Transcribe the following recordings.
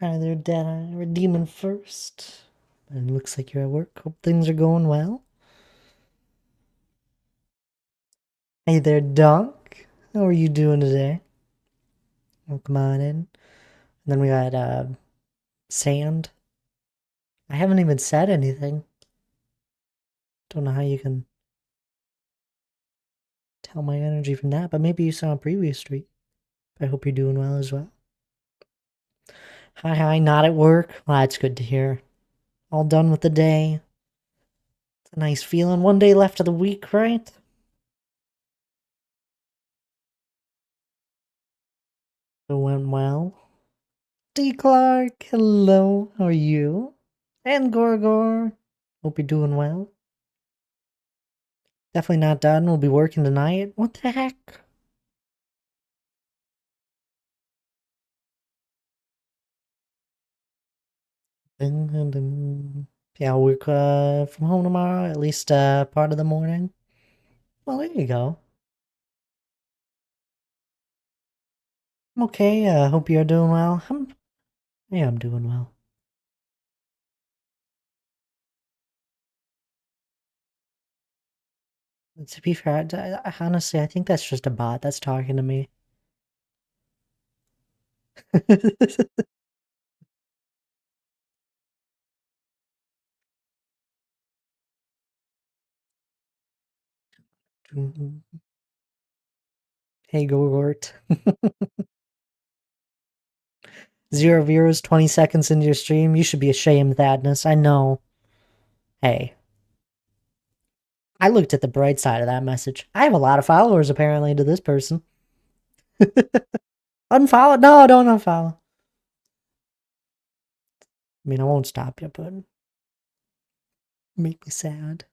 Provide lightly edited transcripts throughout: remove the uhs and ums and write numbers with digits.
Hi there, Deadeye. We're Demon First. And it looks like you're at work. Hope things are going well. Hey there, Dunk. How are you doing today? Oh, come on in. And then we got, Sand. I haven't even said anything. Don't know how you can tell my energy from that, but maybe you saw a previous streak. I hope you're doing well as well. Hi, not at work. Well, that's good to hear. All done with the day. It's a nice feeling. One day left of the week, right? It went well. D. Clark, hello. How are you? And Gorgor. Hope you're doing well. Definitely not done. We'll be working tonight. What the heck? Ding, ding, ding. Yeah, I'll work from home tomorrow, at least part of the morning. Well, there you go. I'm okay. Hope you're doing well. Yeah, I'm doing well. To be fair, honestly, I think that's just a bot that's talking to me. Hey, Gogort. 0 viewers, 20 seconds into your stream. You should be ashamed, Thadness. I know. Hey. I looked at the bright side of that message. I have a lot of followers, apparently, to this person. Unfollow? No, don't unfollow. I mean, I won't stop you, but make me sad.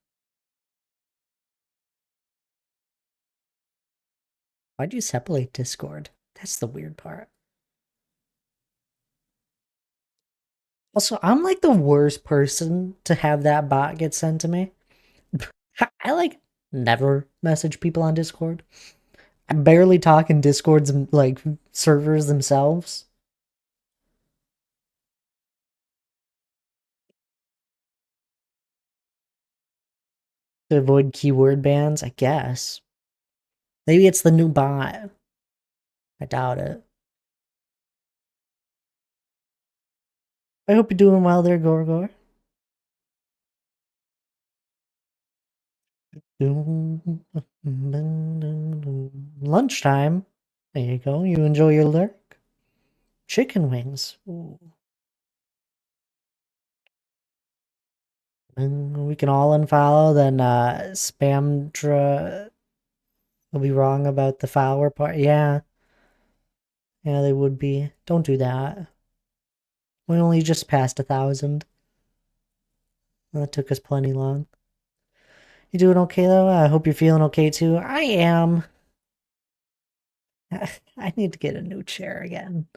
Why'd you separate Discord? That's the weird part. Also, I'm like the worst person to have that bot get sent to me. I like never message people on Discord. I barely talk in Discord's like servers themselves. To avoid keyword bans, I guess. Maybe it's the new bot. I doubt it. I hope you're doing well there, Gorgor. Lunchtime. There you go. You enjoy your lurk. Chicken wings. Ooh. And we can all unfollow. Then Spamdra will be wrong about the follower part. Yeah. Yeah, they would be. Don't do that. We only just passed 1,000. That took us plenty long. You doing okay though? I hope you're feeling okay too. I am. I need to get a new chair again.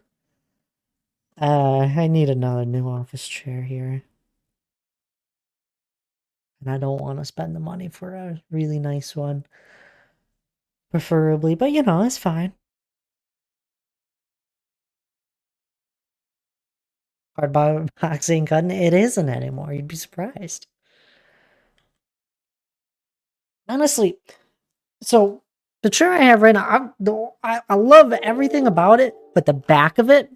I need another new office chair here. And I don't want to spend the money for a really nice one. Preferably, but you know, it's fine. Hardbox boxing cutting, it isn't anymore. You'd be surprised. Honestly, so the chair I have right now, I love everything about it, but the back of it,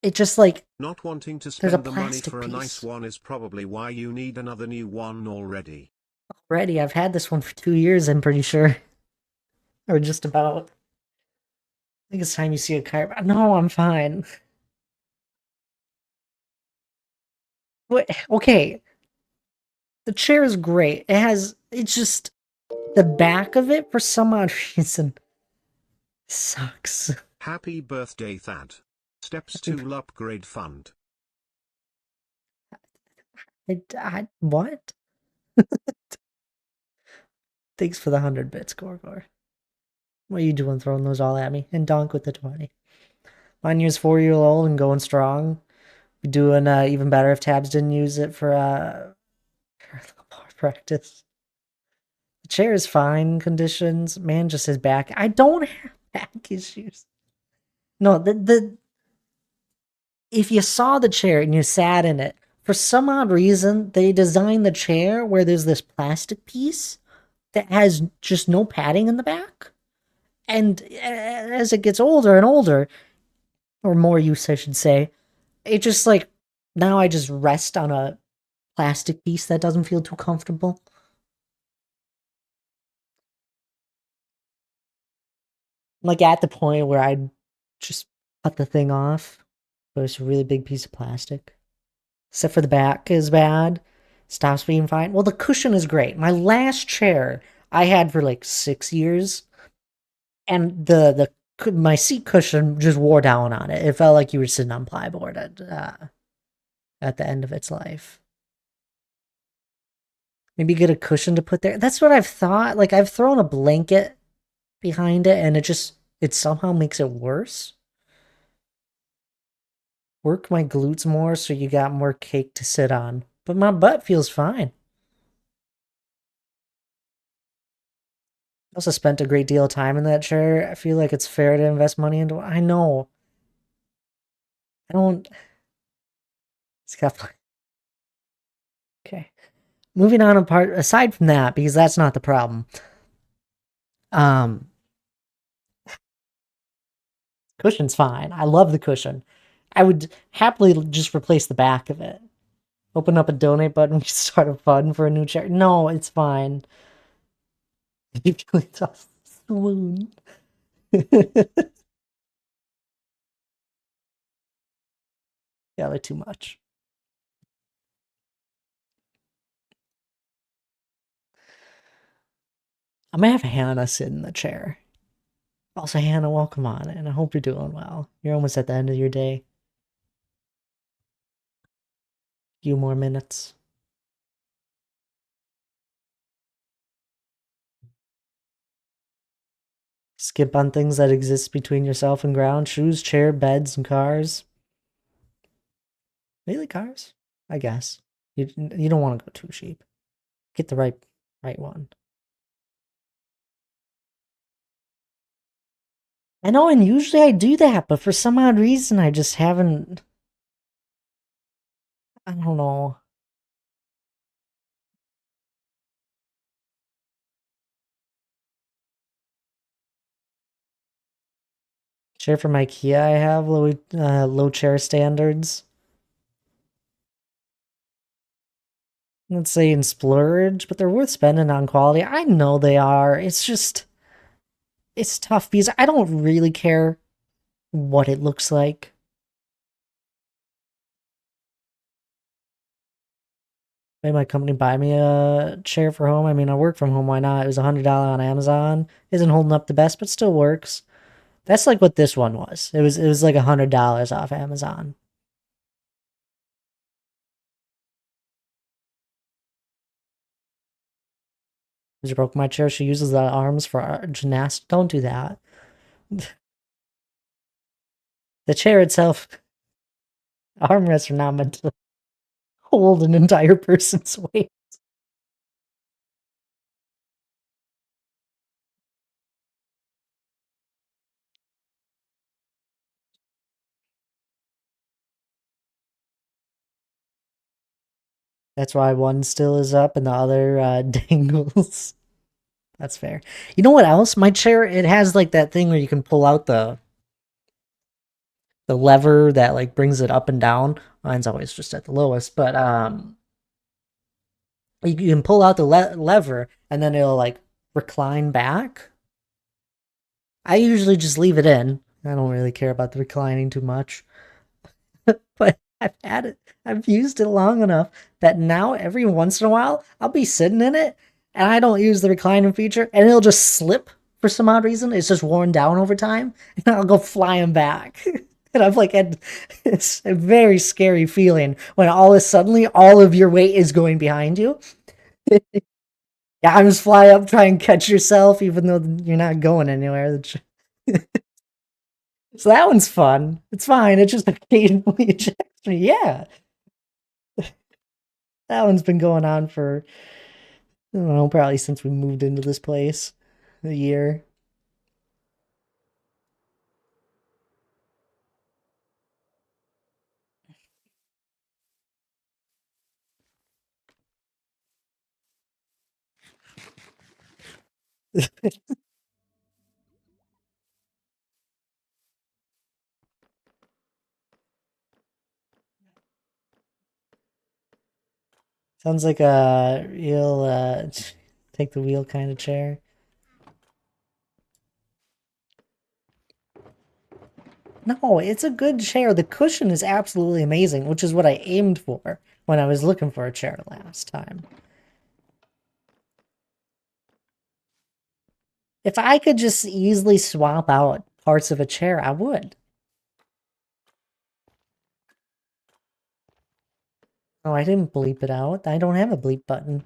it just like Not wanting to there's a spend the money plastic for a nice piece. one is probably why you need another new one already. Already, I've had this one for 2 years, I'm pretty sure. Or just about. I think it's time you see a chiropractor. No, I'm fine. Wait, okay. The chair is great. It's just the back of it, for some odd reason, sucks. Happy birthday, Thad. Steps to upgrade fund. What? Thanks for the 100 bits, Gorgor. What are you doing throwing those all at me? And Donk with the 20. Mine year's 4 year old and going strong. Be doing even better if Tabs didn't use it for bar practice. The chair is fine conditions. Man, just his back. I don't have back issues. No, if you saw the chair and you sat in it, for some odd reason, they designed the chair where there's this plastic piece that has just no padding in the back. And as it gets older and older, or more use, I should say, it just like now I just rest on a plastic piece that doesn't feel too comfortable. Like at the point where I'd just cut the thing off, but it's a really big piece of plastic. Except for the back is bad. Stops being fine. Well, the cushion is great. My last chair I had for like 6 years, and the my seat cushion just wore down on it. It felt like you were sitting on plyboard at the end of its life. Maybe get a cushion to put there. That's what I've thought. Like I've thrown a blanket behind it, and it somehow makes it worse. Work my glutes more so you got more cake to sit on. But my butt feels fine. I also spent a great deal of time in that chair. I feel like it's fair to invest money into. I know. I don't. It's got. Okay. Moving on apart. Aside from that, because that's not the problem. Um, Cushion's fine. I love the cushion. I would happily just replace the back of it. Open up a donate button. We start a fund for a new chair. No, it's fine. You really tough swoon. Yeah, they're too much. I'm gonna have Hannah sit in the chair. Also, Hannah, welcome on, and I hope you're doing well. You're almost at the end of your day. Few more minutes. Skip on things that exist between yourself and ground. Shoes, chair, beds, and cars. Really, cars? I guess. You don't want to go too cheap. Get the right one. I know, and usually I do that, but for some odd reason, I just haven't. I don't know. Chair from IKEA, I have low chair standards. Let's say in splurge, but they're worth spending on quality. I know they are. It's just it's tough because I don't really care what it looks like. Made my company buy me a chair for home. I mean, I work from home. Why not? It was $100 on Amazon. Isn't holding up the best, but still works. That's like what this one was. It was like $100 off Amazon. She broke my chair. She uses the arms for gymnastics. Don't do that. The chair itself, armrests are not meant to hold an entire person's weight. That's why one still is up and the other dangles. That's fair. You know what else? My chair, it has like that thing where you can pull out the lever that like brings it up and down. Mine's always just at the lowest, but you can pull out the lever and then it'll like recline back. I usually just leave it in. I don't really care about the reclining too much. But I've had it. I've used it long enough that now every once in a while I'll be sitting in it and I don't use the reclining feature and it'll just slip for some odd reason. It's just worn down over time and I'll go flying back. And I've like had it's a very scary feeling when all of suddenly all of your weight is going behind you. Yeah, I just fly up, try and catch yourself, even though you're not going anywhere. So that one's fun. It's fine. It just occasionally ejects me. Yeah, that one's been going on for I don't know, probably since we moved into this place, a year. Sounds like a real take the wheel kind of chair. No, it's a good chair. The cushion is absolutely amazing, which is what I aimed for when I was looking for a chair last time. If I could just easily swap out parts of a chair, I would. Oh, I didn't bleep it out. I don't have a bleep button.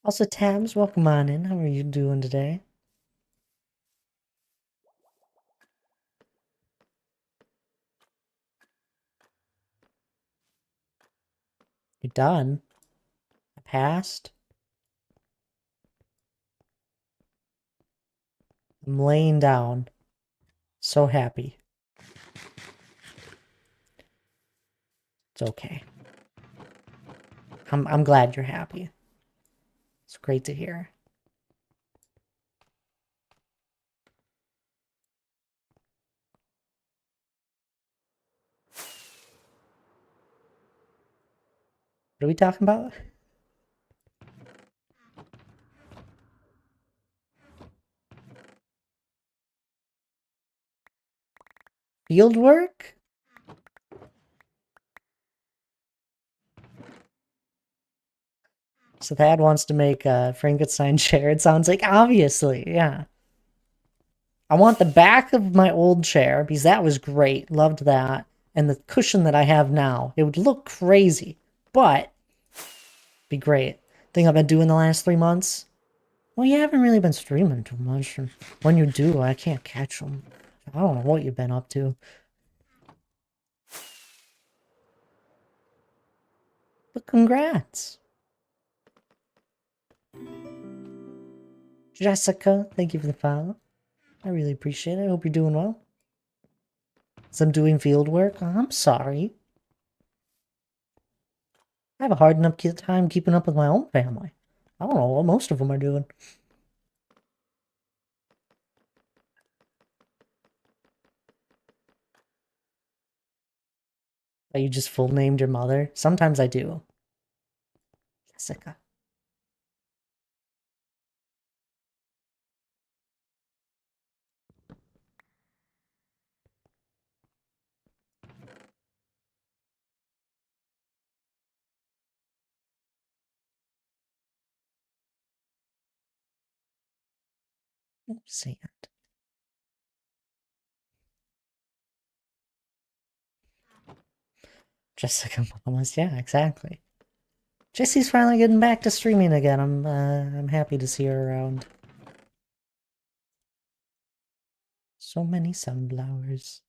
Also, Tabs, welcome on in. How are you doing today? You done? I passed? I'm laying down. So happy. It's okay. I'm glad you're happy. It's great to hear. What are we talking about? Field work? So Thad wants to make a Frankenstein chair. It sounds like, obviously, yeah. I want the back of my old chair because that was great. Loved that. And the cushion that I have now. It would look crazy, but be great. Thing I've been doing the last 3 months. Well, you haven't really been streaming too much. And when you do, I can't catch them. I don't know what you've been up to. But congrats. Jessica, thank you for the follow. I really appreciate it. I hope you're doing well. So I'm doing field work. I'm sorry. I have a hard enough time keeping up with my own family. I don't know what most of them are doing. You just full named your mother? Sometimes I do. Jessica. Sand. Jessica Mamas, yeah, exactly. Jesse's finally getting back to streaming again. I'm happy to see her around. So many sunflowers.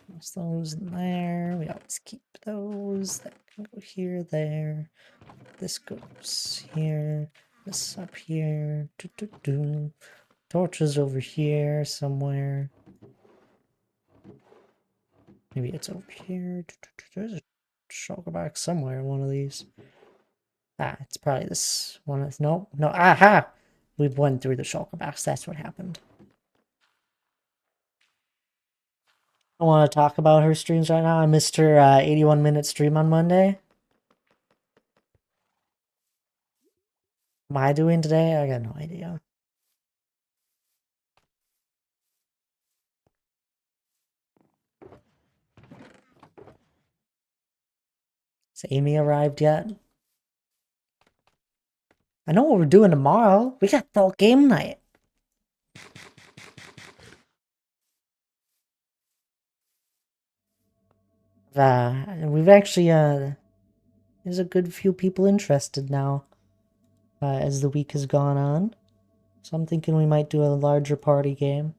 There's those in there. We always keep those. That can go here, there. This goes here. This up here. Torches over here somewhere. Maybe it's over here. There's a shulker box somewhere in one of these. Ah, it's probably this one. No, no. Aha! We went through the shulker box. That's what happened. I want to talk about her streams right now. I missed her 81-minute stream on Monday. What am I doing today? I got no idea. Has Amy arrived yet? I know what we're doing tomorrow. We got adult game night. We've actually, there's a good few people interested now, as the week has gone on. So I'm thinking we might do a larger party game.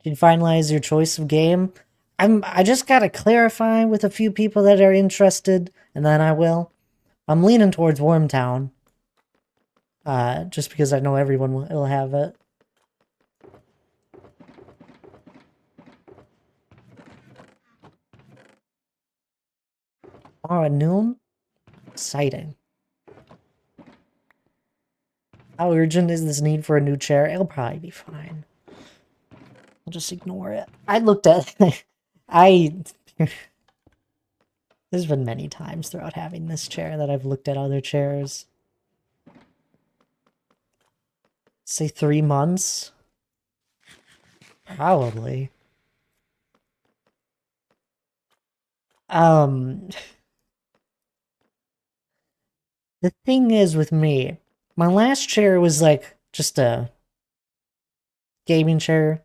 Did you finalize your choice of game? I just gotta clarify with a few people that are interested, and then I will. I'm leaning towards Wormtown. Just because I know everyone will have it. Tomorrow at noon? Exciting. How urgent is this need for a new chair? It'll probably be fine. I'll just ignore it. I looked at... There's been many times throughout having this chair that I've looked at other chairs. Say 3 months? Probably. The thing is with me, my last chair was like just a gaming chair.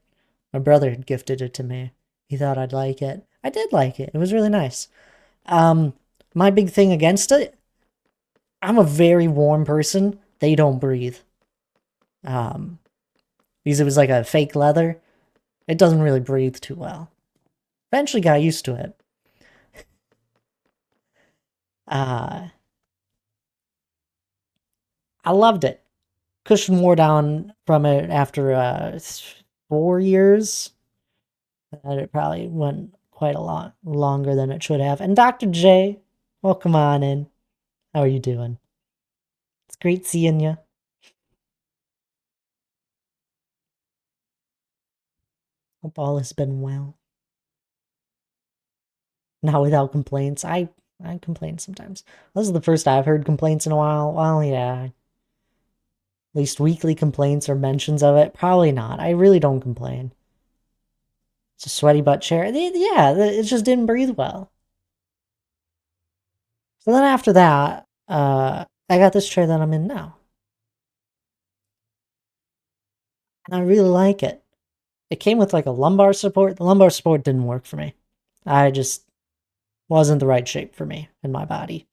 My brother had gifted it to me. He thought I'd like it. I did like it. It was really nice. My big thing against it, I'm a very warm person. They don't breathe. Because it was like a fake leather. It doesn't really breathe too well. Eventually got used to it. I loved it. Cushion wore down from it after 4 years. And it probably went quite a lot longer than it should have. And Dr. J, welcome on in. How are you doing? It's great seeing you. Hope all has been well. Not without complaints. I complain sometimes. This is the first I've heard complaints in a while. Well, yeah. At least weekly complaints or mentions of it. Probably not. I really don't complain. It's a sweaty butt chair. Yeah, it just didn't breathe well. So then after that, I got this chair that I'm in now. And I really like it. It came with like a lumbar support. The lumbar support didn't work for me. I just wasn't the right shape for me and my body.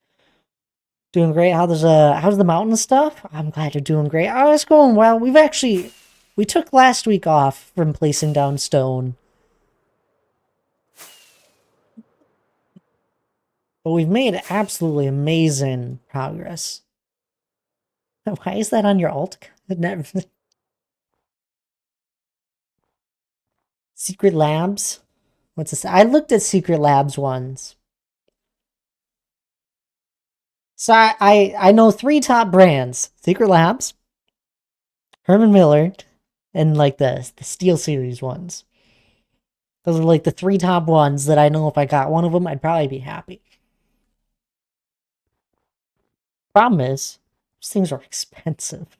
Doing great. How's the mountain stuff? I'm glad you're doing great. Oh, it's going well. We took last week off from placing down stone. But we've made absolutely amazing progress. Why is that on your alt? Secret Labs? What's this? I looked at Secret Labs once. So I know 3 top brands. Secret Labs, Herman Miller, and like the Steel Series ones. Those are like the 3 top ones that I know if I got one of them, I'd probably be happy. Problem is, these things are expensive.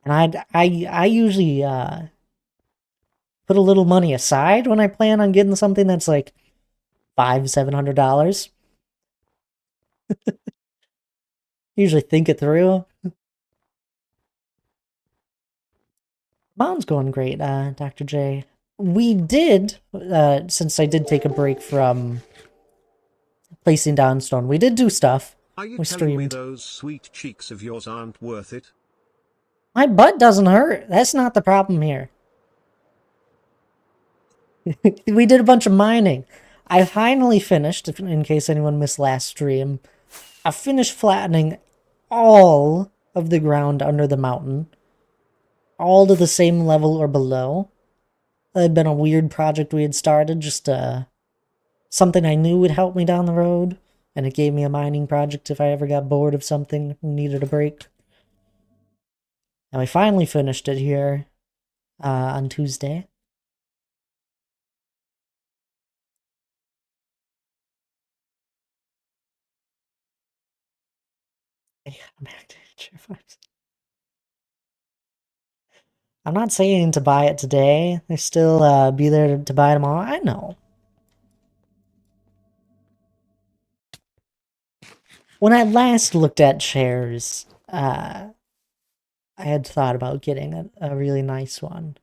And I usually put a little money aside when I plan on getting something that's like $500-$700. Usually think it through. Mom's going great, Dr. J. We did, since I did take a break from placing down stone, we did do stuff. Are you We telling me streamed. those sweet cheeks of yours aren't worth it? My butt doesn't hurt. That's not the problem here. We did a bunch of mining. I finally finished, in case anyone missed last stream, I finished flattening all of the ground under the mountain. All to the same level or below. That had been a weird project we had started, just something I knew would help me down the road. And it gave me a mining project if I ever got bored of something and needed a break. And we finally finished it here on Tuesday. I'm not saying to buy it today. They still be there to buy tomorrow. I know. When I last looked at chairs, I had thought about getting a really nice one.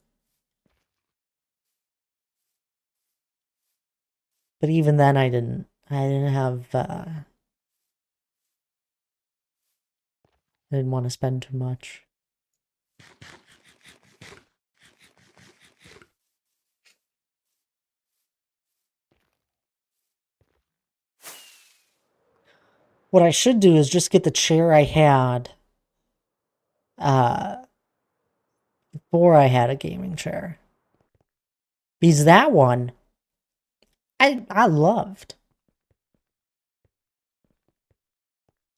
But even then I didn't have I didn't want to spend too much. What I should do is just get the chair I had before I had a gaming chair. Because that one, I loved.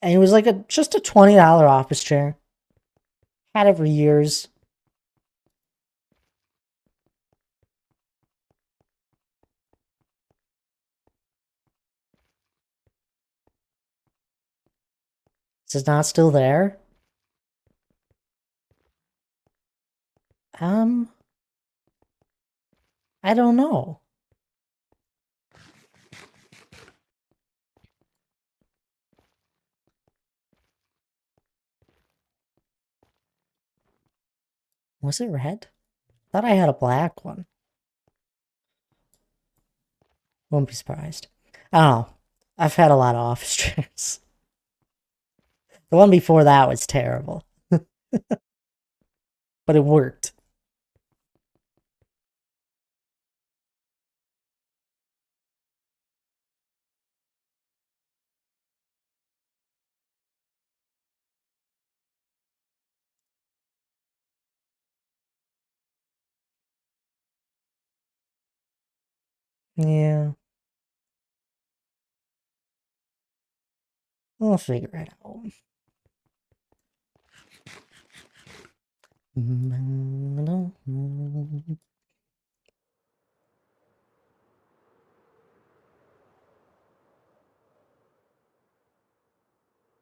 And it was like just a $20 office chair. Had it for years. This is not still there. Um, I don't know. Was it red? Thought I had a black one. Won't be surprised. I don't know. I've had a lot of office chairs. The one before that was terrible. But it worked. Yeah. We'll figure it out.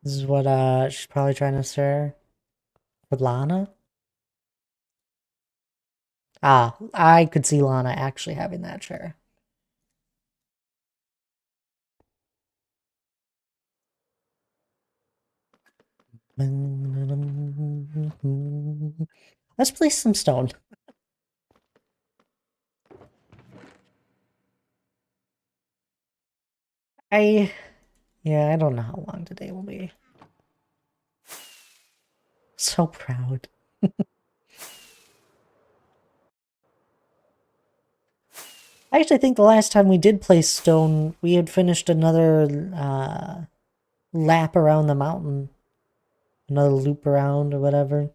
This is what she's probably trying to share with Lana. Ah, I could see Lana actually having that chair. Let's play some stone. Yeah, I don't know how long today will be. So proud. I actually think the last time we did play stone, we had finished another lap around the mountain. Another loop around or whatever.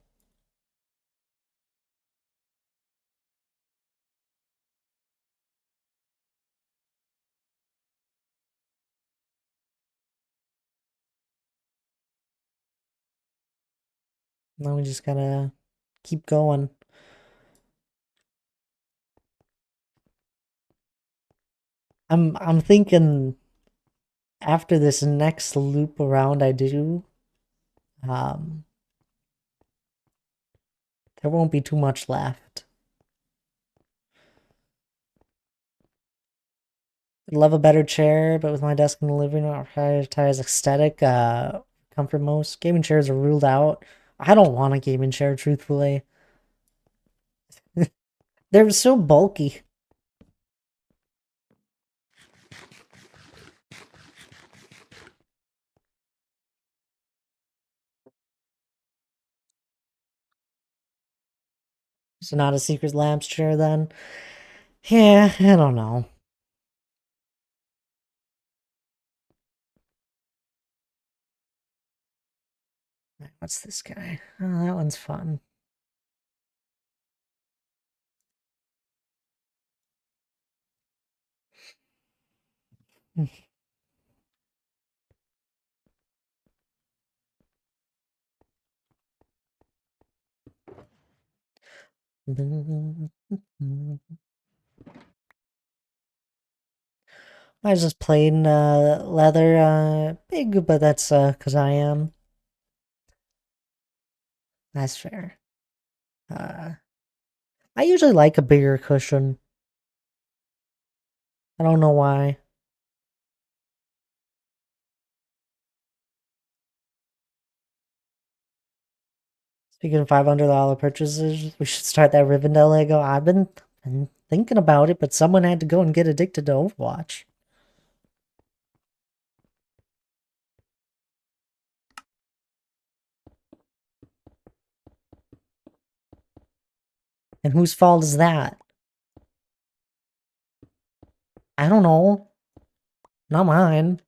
Now we just gotta keep going. I'm thinking after this next loop around I do, um, there won't be too much left. I'd love a better chair, but with my desk in the living room, I prioritize aesthetic, comfort most. Gaming chairs are ruled out. I don't want a gaming chair, truthfully. They're so bulky. So not a Secret Labs chair then? Yeah, I don't know. What's this guy? Oh, that one's fun. I was just plain leather, big, but that's because I am. That's fair. Uh, I usually like a bigger cushion. I don't know why. Speaking of $500 purchases, we should start that Rivendell Lego. I've been thinking about it, but someone had to go and get addicted to Overwatch. And whose fault is that? I don't know. Not mine.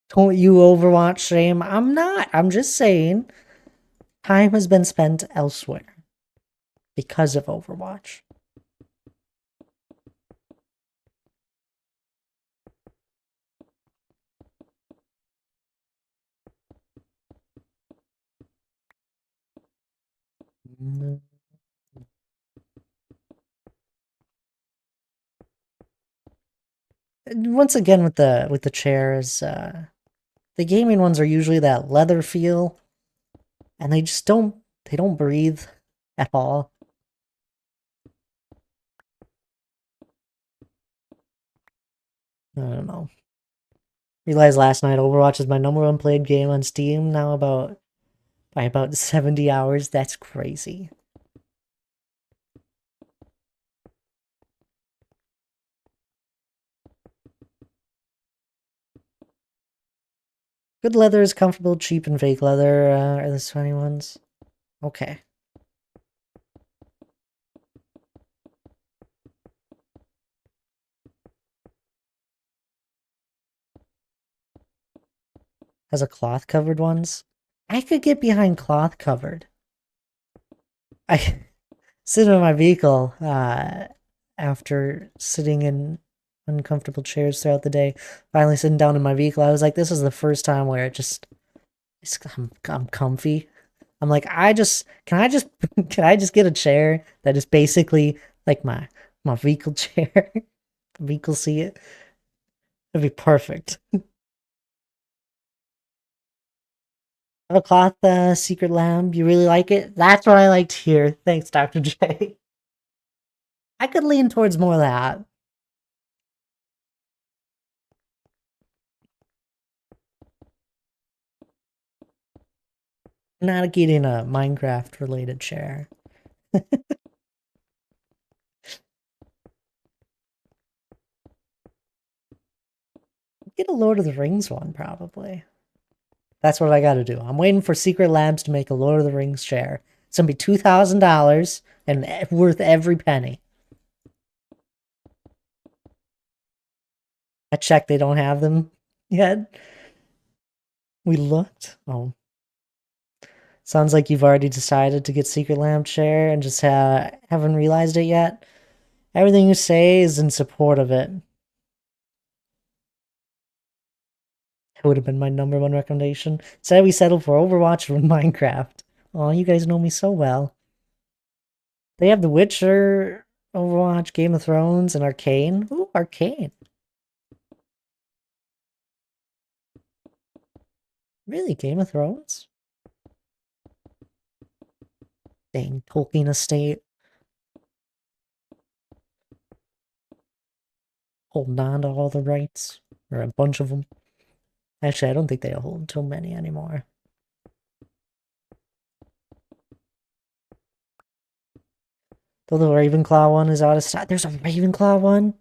Don't you Overwatch shame? I'm not. I'm just saying time has been spent elsewhere because of Overwatch. Once again with the chairs, the gaming ones are usually that leather feel, and they don't breathe at all. I don't know. Realized last night Overwatch is my number one played game on Steam now by about 70 hours. That's crazy. Good leather is comfortable, cheap, and fake leather are the 20 ones. Okay. Has a cloth covered ones. I could get behind cloth covered. I sit in my vehicle after sitting in uncomfortable chairs throughout the day. Finally sitting down in my vehicle, I was like, this is the first time where I'm comfy. I'm like, can I just can I just get a chair that is basically like my vehicle chair, vehicle seat? That'd be perfect. Have a cloth secret lamb. You really like it? That's what I liked here. Thanks, Dr. J. I could lean towards more of that. Not getting a Minecraft related chair. Get a Lord of the Rings one, probably. That's what I gotta do. I'm waiting for Secret Labs to make a Lord of the Rings chair. It's gonna be $2,000 and worth every penny. I checked, they don't have them yet. We looked. Oh. Sounds like you've already decided to get Secret Lamb chair and just haven't realized it yet. Everything you say is in support of it. It would have been my number one recommendation. Instead, we settled for Overwatch or Minecraft. Oh, you guys know me so well. They have The Witcher, Overwatch, Game of Thrones, and Arcane. Ooh, Arcane. Really, Game of Thrones? Dang, Tolkien estate. Holding on to all the rights. Or a bunch of them. Actually, I don't think they hold too many anymore. Though the Ravenclaw one is out of stock. There's a Ravenclaw one?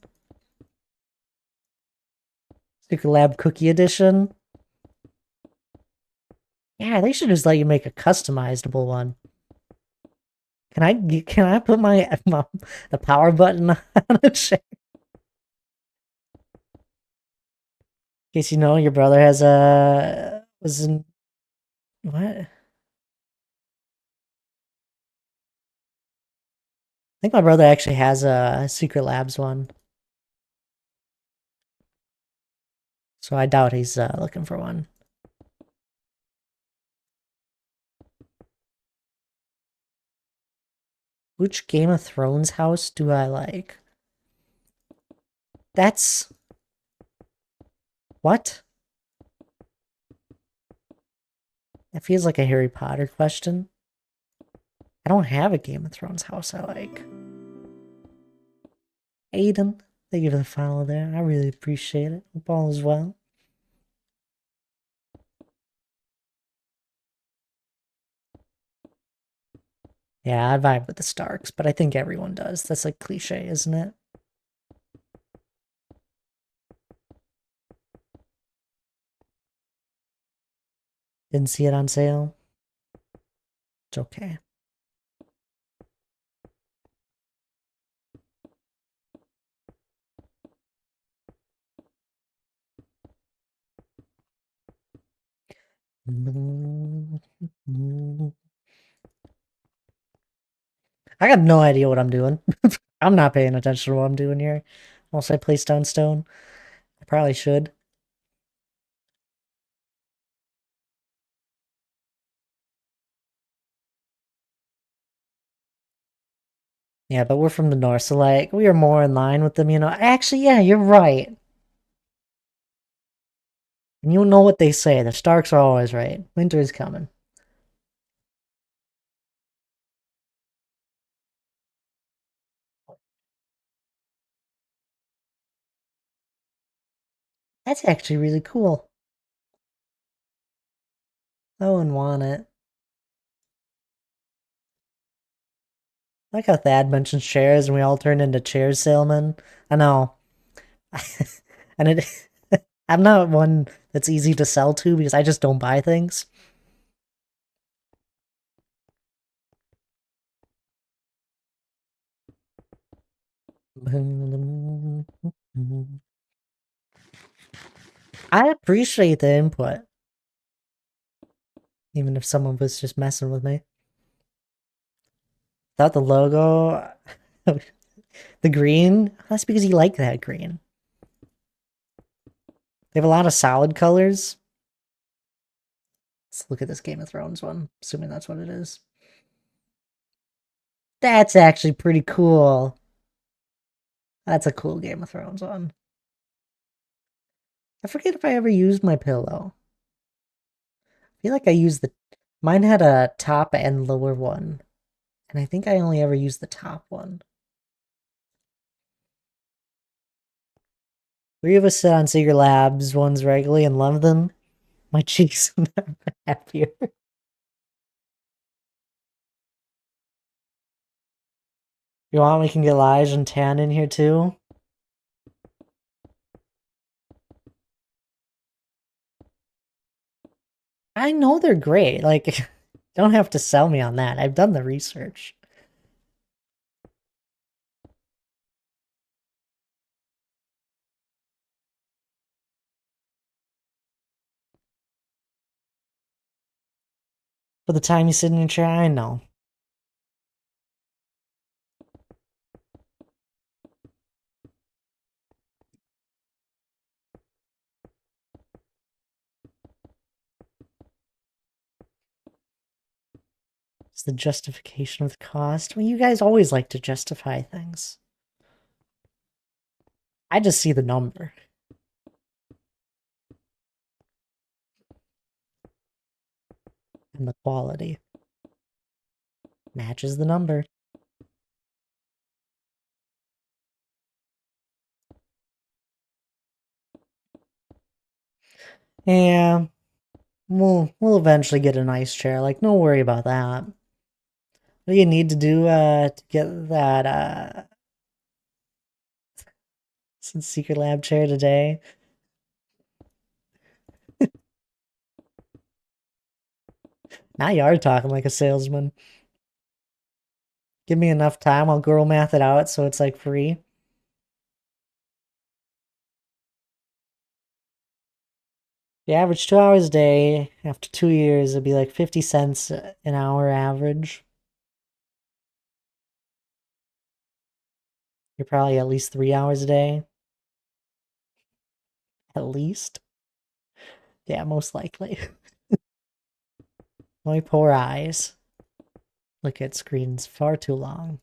Secret Lab Cookie Edition? Yeah, they should just let you make a customizable one. Can I put the power button on a chair? In case you know, your brother has was in what? I think my brother actually has a Secret Labs one. So I doubt he's looking for one. Which Game of Thrones house do I like? That's what? That feels like a Harry Potter question. I don't have a Game of Thrones house I like. Aiden, thank you for the follow there. I really appreciate it. Hope all is well. Yeah, I vibe with the Starks, but I think everyone does. That's like cliche, isn't it? Didn't see it on sale. It's okay. I got no idea what I'm doing. I'm not paying attention to what I'm doing here. Unless I play Stone. I probably should. Yeah, but we're from the north, so like we are more in line with them, you know. Actually, yeah, you're right. And you know what they say, the Starks are always right. Winter is coming. That's actually really cool. I wouldn't want it. I like how Thad mentioned chairs and we all turned into chair salesmen. I know. And it I'm not one that's easy to sell to because I just don't buy things. I appreciate the input, even if someone was just messing with me. Thought the logo, the green, that's because you like that green. They have a lot of solid colors. Let's look at this Game of Thrones one, assuming that's what it is. That's actually pretty cool. That's a cool Game of Thrones one. I forget if I ever used my pillow. I feel like I used the... Mine had a top and lower one. And I think I only ever used the top one. Three of us sit on Secret Labs ones regularly and love them. My cheeks are never happier. You want, we can get Lige and Tan in here too? I know they're great. Like, don't have to sell me on that. I've done the research. For the time you sit in your chair, I know. It's the justification of the cost. Well, you guys always like to justify things. I just see the number. And the quality. Matches the number. Yeah. We'll eventually get a nice chair. Like, no worry about that. What do you need to do to get that secret lab chair today? Now you are talking like a salesman. Give me enough time, I'll girl math it out so it's like free. The average 2 hours a day, after 2 years, it'd be like 50 cents an hour average. You're probably at least 3 hours a day. At least. Yeah, most likely. My poor eyes. Look at screens far too long.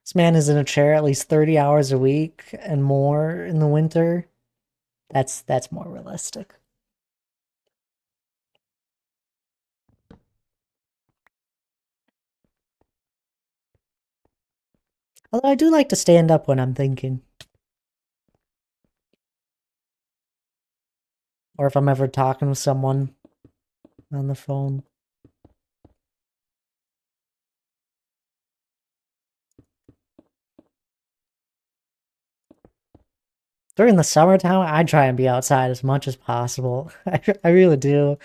This man is in a chair at least 30 hours a week and more in the winter. That's more realistic. Although I do like to stand up when I'm thinking. Or if I'm ever talking with someone on the phone. During the summertime, I try and be outside as much as possible. I really do.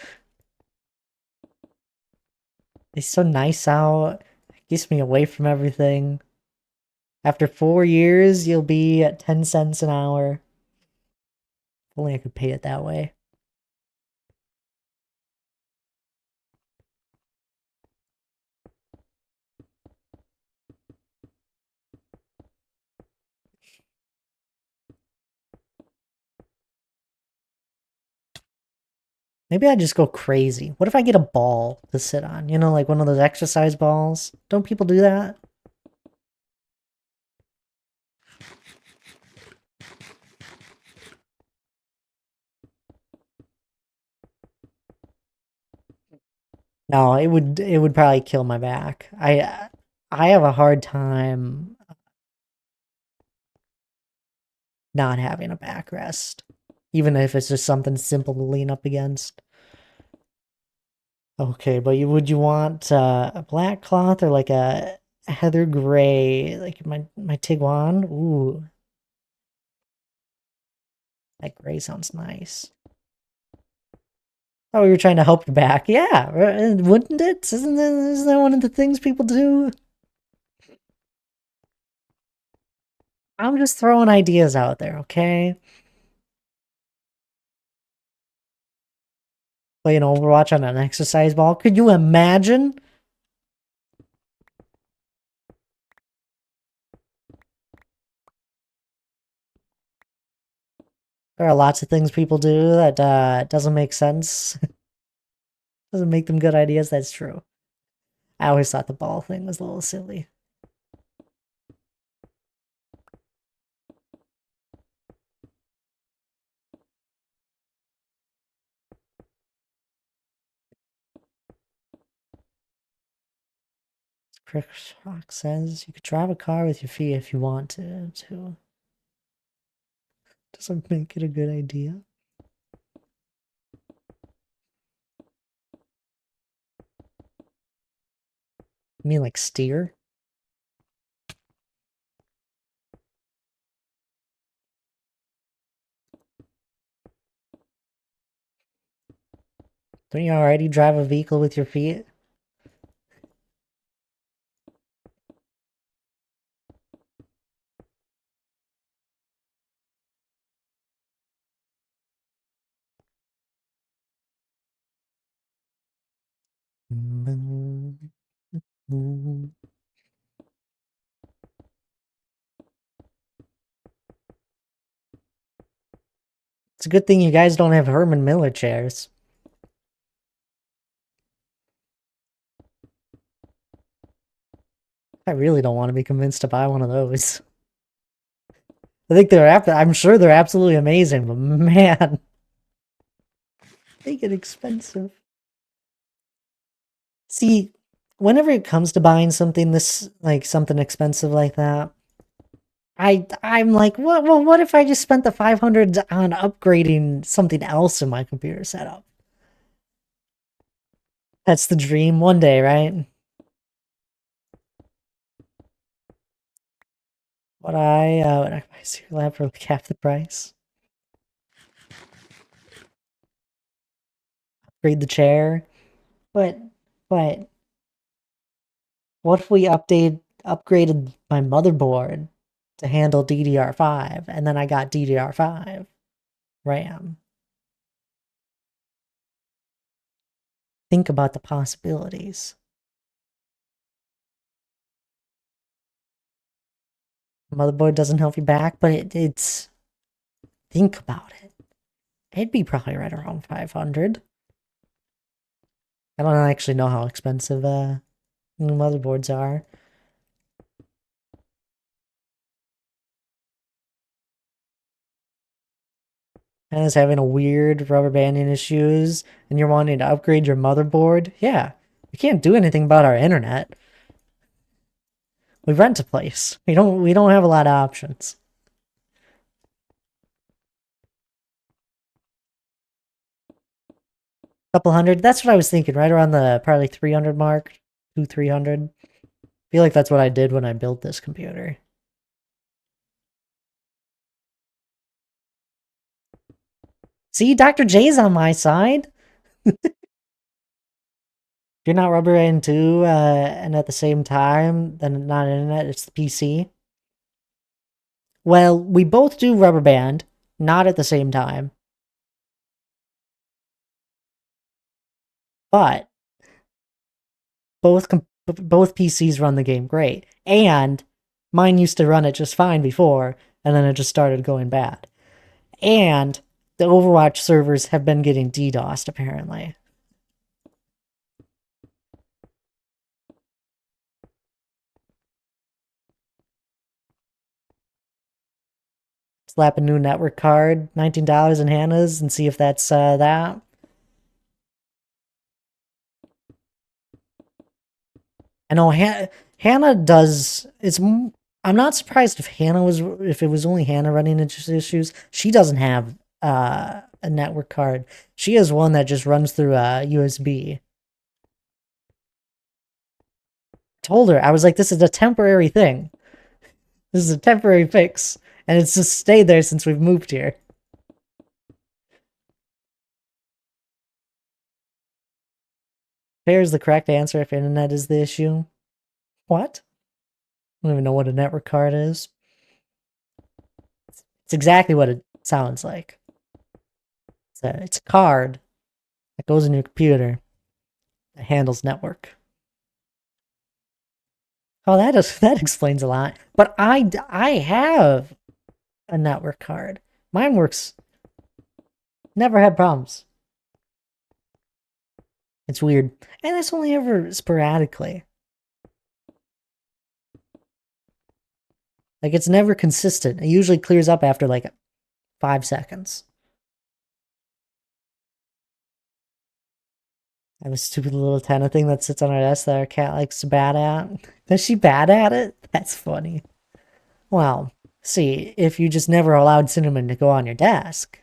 It's so nice out. It keeps me away from everything. After 4 years, you'll be at 10 cents an hour. If only I could pay it that way. Maybe I just go crazy. What if I get a ball to sit on? You know, like one of those exercise balls? Don't people do that? No, it would probably kill my back. I have a hard time not having a backrest, even if it's just something simple to lean up against. Okay, but would you want a black cloth or like a heather gray, like my Tiguan? Ooh, that gray sounds nice. Oh, we were trying to help you back. Yeah, wouldn't it? Isn't that one of the things people do? I'm just throwing ideas out there, okay? Playing Overwatch on an exercise ball. Could you imagine? There are lots of things people do that doesn't make sense. Doesn't make them good ideas. That's true. I always thought the ball thing was a little silly. Chris Rock says you could drive a car with your feet if you want to. Doesn't make it a good idea. You mean like steer? Don't you already drive a vehicle with your feet? It's a good thing you guys don't have Herman Miller chairs. I really don't want to be convinced to buy one of those. I think I'm sure they're absolutely amazing, but man, they get expensive. See, whenever it comes to buying something something expensive like that, I'm like, what if I just spent the 500 on upgrading something else in my computer setup? That's the dream one day, right? Would I buy a Serial Lab for like half the price? Upgrade the chair? But, but, what if we upgraded my motherboard to handle DDR5, and then I got DDR5 RAM? Think about the possibilities. Motherboard doesn't help you back, but it's think about it. It'd be probably right around 500. I don't actually know how expensive new motherboards are. And it's having a weird rubber banding issues, and you're wanting to upgrade your motherboard. Yeah, we can't do anything about our internet. We rent a place. We don't have a lot of options. Couple hundred. That's what I was thinking. Right around the probably 300 mark, 300. Feel like that's what I did when I built this computer. See, Dr. J's on my side. If you're not rubber band too, and at the same time, then not internet, it's the PC. Well, we both do Rubber Band, not at the same time. But both PCs run the game great. And mine used to run it just fine before, and then it just started going bad. And the Overwatch servers have been getting DDoSed, apparently. Slap a new network card, $19 in Hannah's, and see if that's that. I know Hannah does. I'm not surprised if it was only Hannah running into issues. She doesn't have a network card. She has one that just runs through USB. Told her, I was like, this is a temporary thing. This is a temporary fix, and it's just stayed there since we've moved here. Here's the correct answer if internet is the issue. What? I don't even know what a network card is. It's exactly what it sounds like. It's a card that goes in your computer that handles network. Oh, that explains a lot. But I have a network card. Mine works. Never had problems. It's weird, and it's only ever sporadically. Like it's never consistent. It usually clears up after like 5 seconds. I have a stupid little antenna thing that sits on our desk that our cat likes to bat at. Is she bad at it? That's funny. Well, see, if you just never allowed Cinnamon to go on your desk.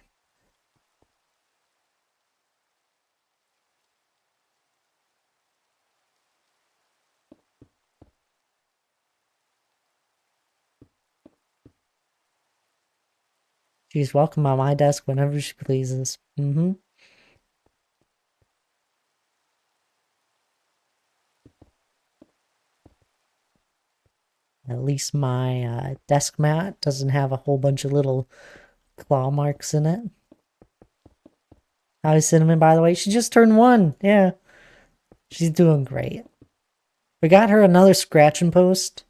She's welcome on my desk whenever she pleases. At least my desk mat doesn't have a whole bunch of little claw marks in it. How's Cinnamon, by the way? She just turned 1. Yeah. She's doing great. We got her another scratch and post.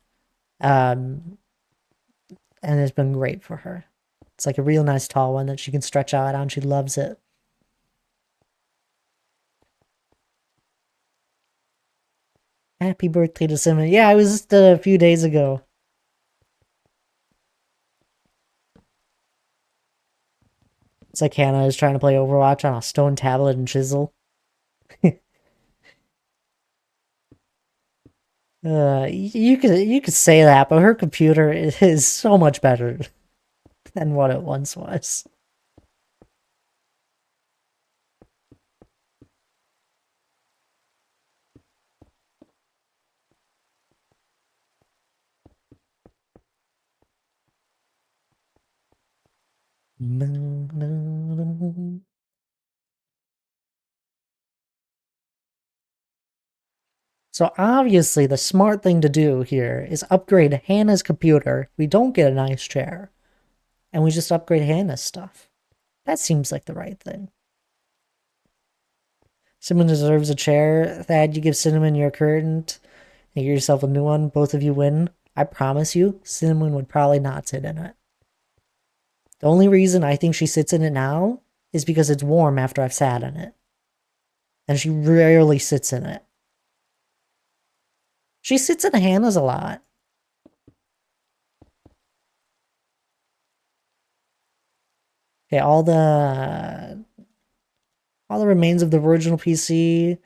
And it's been great for her. It's like a real nice tall one that she can stretch out on. She loves it. Happy birthday to Cinnamon. Yeah, it was just a few days ago. It's like Hannah is trying to play Overwatch on a stone tablet and chisel. You could say that, but her computer is so much better than what it once was. So obviously the smart thing to do here is upgrade Hannah's computer. We don't get a nice chair. And we just upgrade Hannah's stuff. That seems like the right thing. Cinnamon deserves a chair. Thad, you give Cinnamon your current and get yourself a new one. Both of you win. I promise you, Cinnamon would probably not sit in it. The only reason I think she sits in it now is because it's warm after I've sat in it. And she rarely sits in it. She sits in Hannah's a lot. Okay, all the remains of the original PC.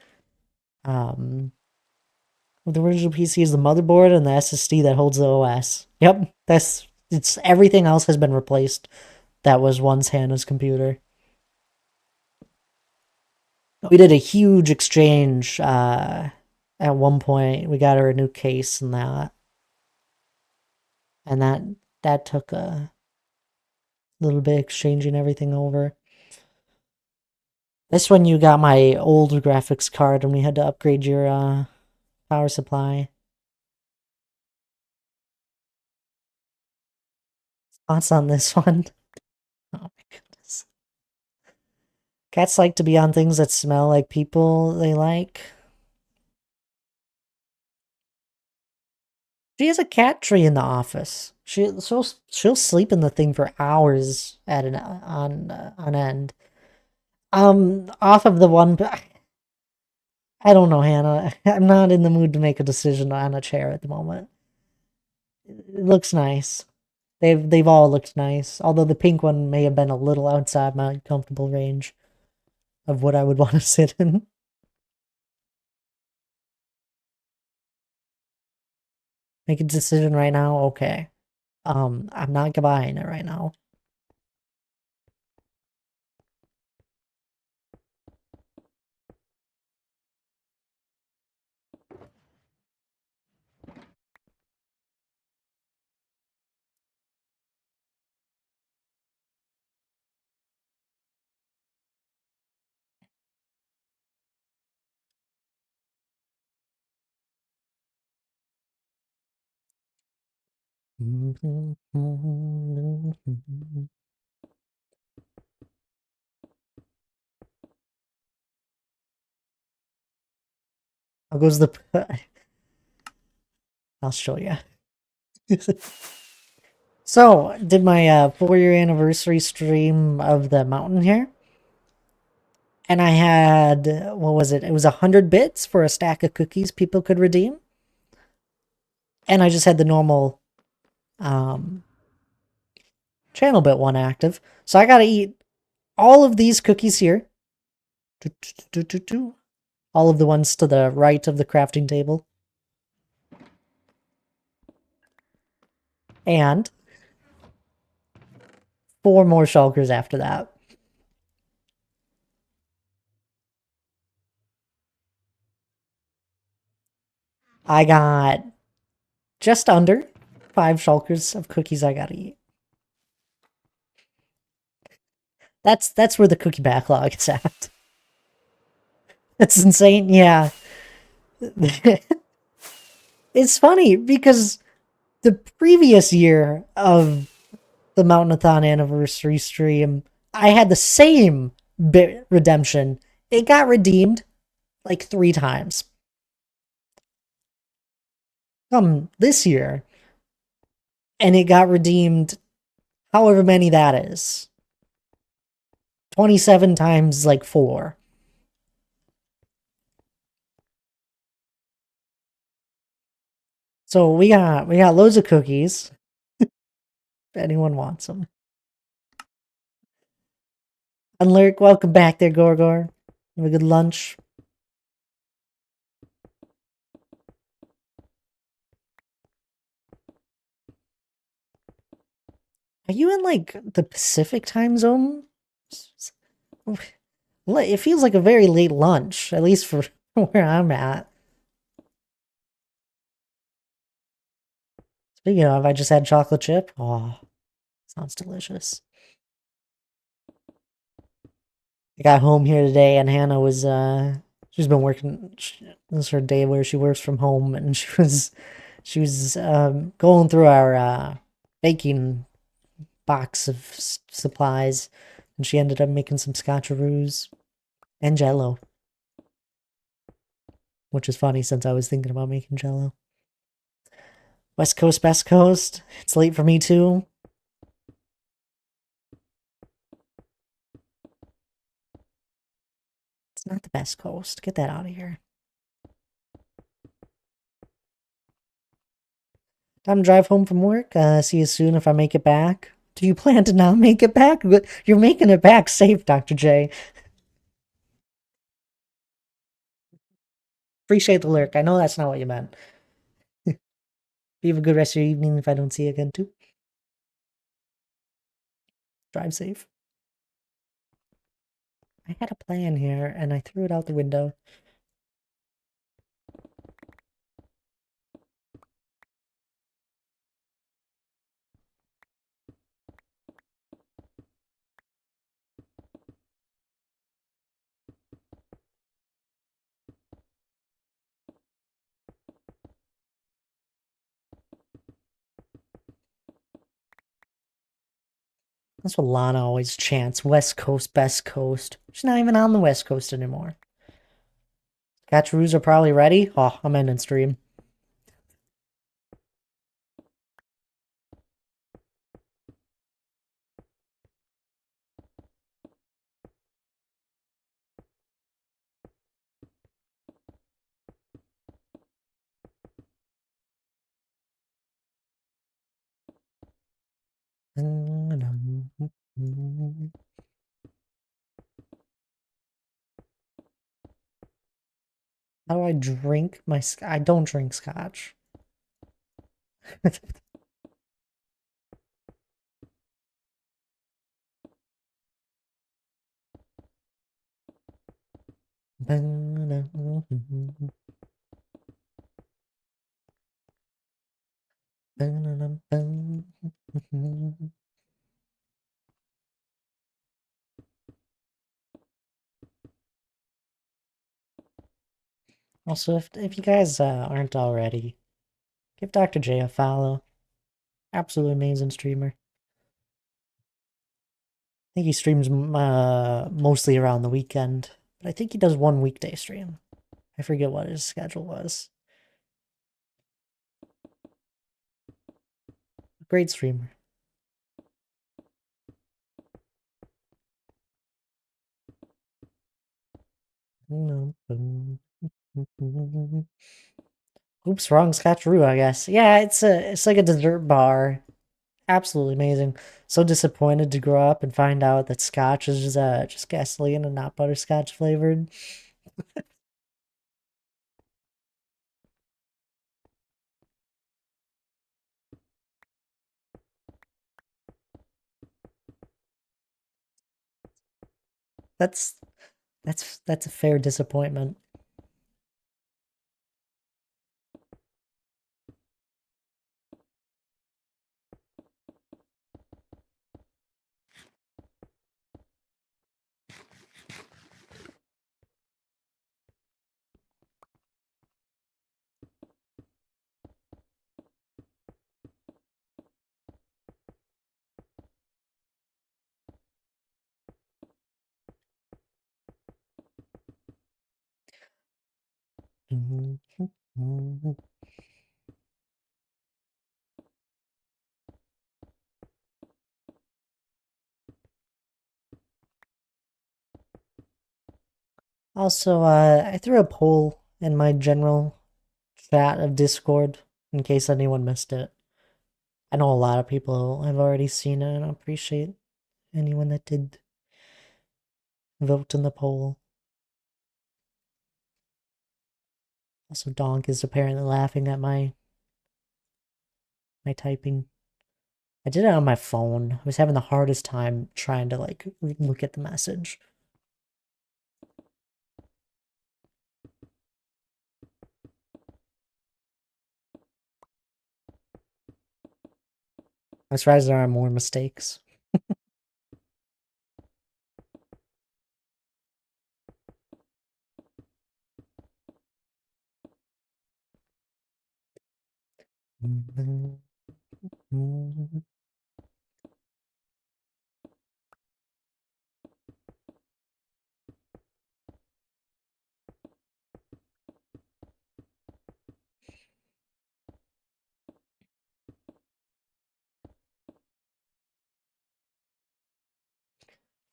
The original PC is the motherboard and the SSD that holds the OS. Yep, it's everything else has been replaced. That was once Hannah's computer. We did a huge exchange at one point. We got her a new case and that took a little bit exchanging everything over. This one you got my old graphics card and we had to upgrade your power supply. Thoughts on this one? Oh my goodness. Cats like to be on things that smell like people they like. She has a cat tree in the office. She'll sleep in the thing for hours at an on end. Off of the one. I don't know, Hannah. I'm not in the mood to make a decision on a chair at the moment. It looks nice. They've all looked nice. Although the pink one may have been a little outside my comfortable range of what I would want to sit in. Make a decision right now? Okay. I'm not buying it right now. How goes the... I'll show you. So, did my 4-year anniversary stream of the mountain here. And I had, what was it? It was 100 bits for a stack of cookies people could redeem. And I just had the normal channel bit one active. So I gotta eat all of these cookies here. All of the ones to the right of the crafting table. And 4 more shulkers after that. I got just under 5 shulkers of cookies I gotta eat. That's where the cookie backlog is at. That's insane, yeah. It's funny because the previous year of the Mountainathon anniversary stream, I had the same bit redemption. It got redeemed like 3 times. This year, and it got redeemed however many that is. 27 times like 4. So we got loads of cookies. If anyone wants them. And Lyric, welcome back there, Gorgor. Have a good lunch. Are you in like the Pacific time zone? It feels like a very late lunch, at least for where I'm at. Speaking of, I just had chocolate chip. Oh, sounds delicious. I got home here today and Hannah was, she's been working, this is her day where she works from home and she was going through our, baking box of supplies and she ended up making some scotcheroos and jello. Which is funny since I was thinking about making jello. West Coast, Best Coast. It's late for me too. It's not the best coast. Get that out of here. Time to drive home from work. See you soon if I make it back. Do you plan to not make it back? You're making it back safe, Dr. J. Appreciate the lurk. I know that's not what you meant. You have a good rest of your evening if I don't see you again too. Drive safe. I had a plan here and I threw it out the window. That's what Lana always chants. West Coast, best coast. She's not even on the West Coast anymore. Scotcheroos are probably ready. Oh, I'm ending stream. How do I drink my... I don't drink scotch. Also, if you guys aren't already, give Dr. J a follow. Absolutely amazing streamer. I think he streams mostly around the weekend, but I think he does one weekday stream. I forget what his schedule was. Great streamer. Oops, wrong Scotcheroo, I guess. Yeah, it's like a dessert bar. Absolutely amazing. So disappointed to grow up and find out that Scotch is just gasoline and not butterscotch flavored. That's that's a fair disappointment. Also, I threw a poll in my general chat of Discord in case anyone missed it. I know a lot of people have already seen it, and I appreciate anyone that did vote in the poll. Also, Donk is apparently laughing at my typing. I did it on my phone. I was having the hardest time trying to like look at the message. I'm surprised there are more mistakes.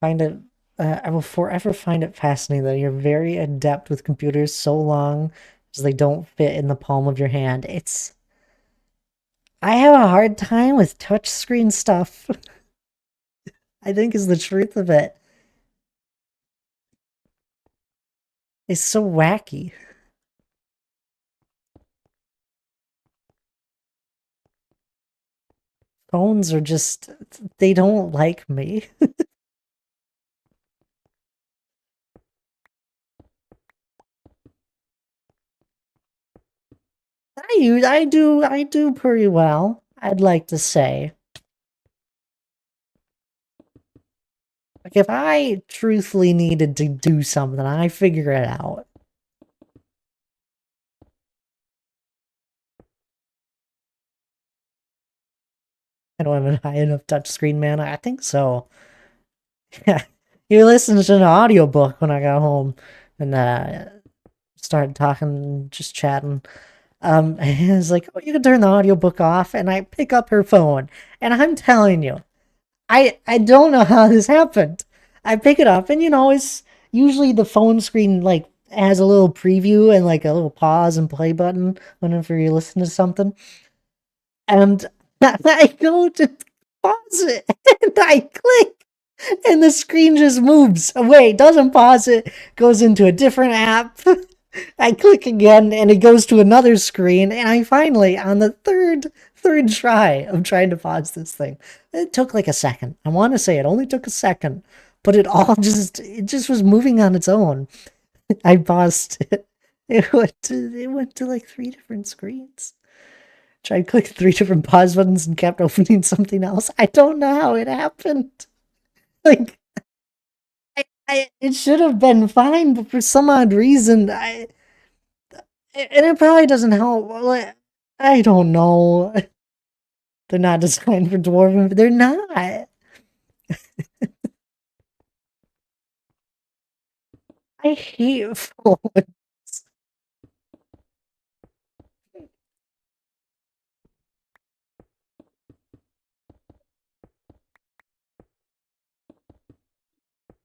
Find it. I will forever find it fascinating that you're very adept with computers so long as they don't fit in the palm of your hand. I have a hard time with touchscreen stuff. I think is the truth of it. It's so wacky. Phones are just, they don't like me. I do pretty well, I'd like to say. Like, if I truthfully needed to do something, I figure it out. I don't have a high enough touchscreen, man. I think so. Yeah. You listened to an audiobook when I got home and started talking, just chatting. And it's like, oh, you can turn the audiobook off, and I pick up her phone, and I'm telling you, I don't know how this happened. I pick it up, and it's usually the phone screen like has a little preview and like a little pause and play button whenever you listen to something. And I go to pause it, and I click, and the screen just moves away. Doesn't pause it, goes into a different app. I click again, and it goes to another screen. And I finally, on the third try of trying to pause this thing, it took like a second. I want to say it only took a second, but it just was moving on its own. I paused it. It went to like three different screens. Tried clicking three different pause buttons and kept opening something else. I don't know how it happened. Like it should have been fine, but for some odd reason, and it probably doesn't help. Like, I don't know. They're not designed for dwarven, but they're not. I hate phones.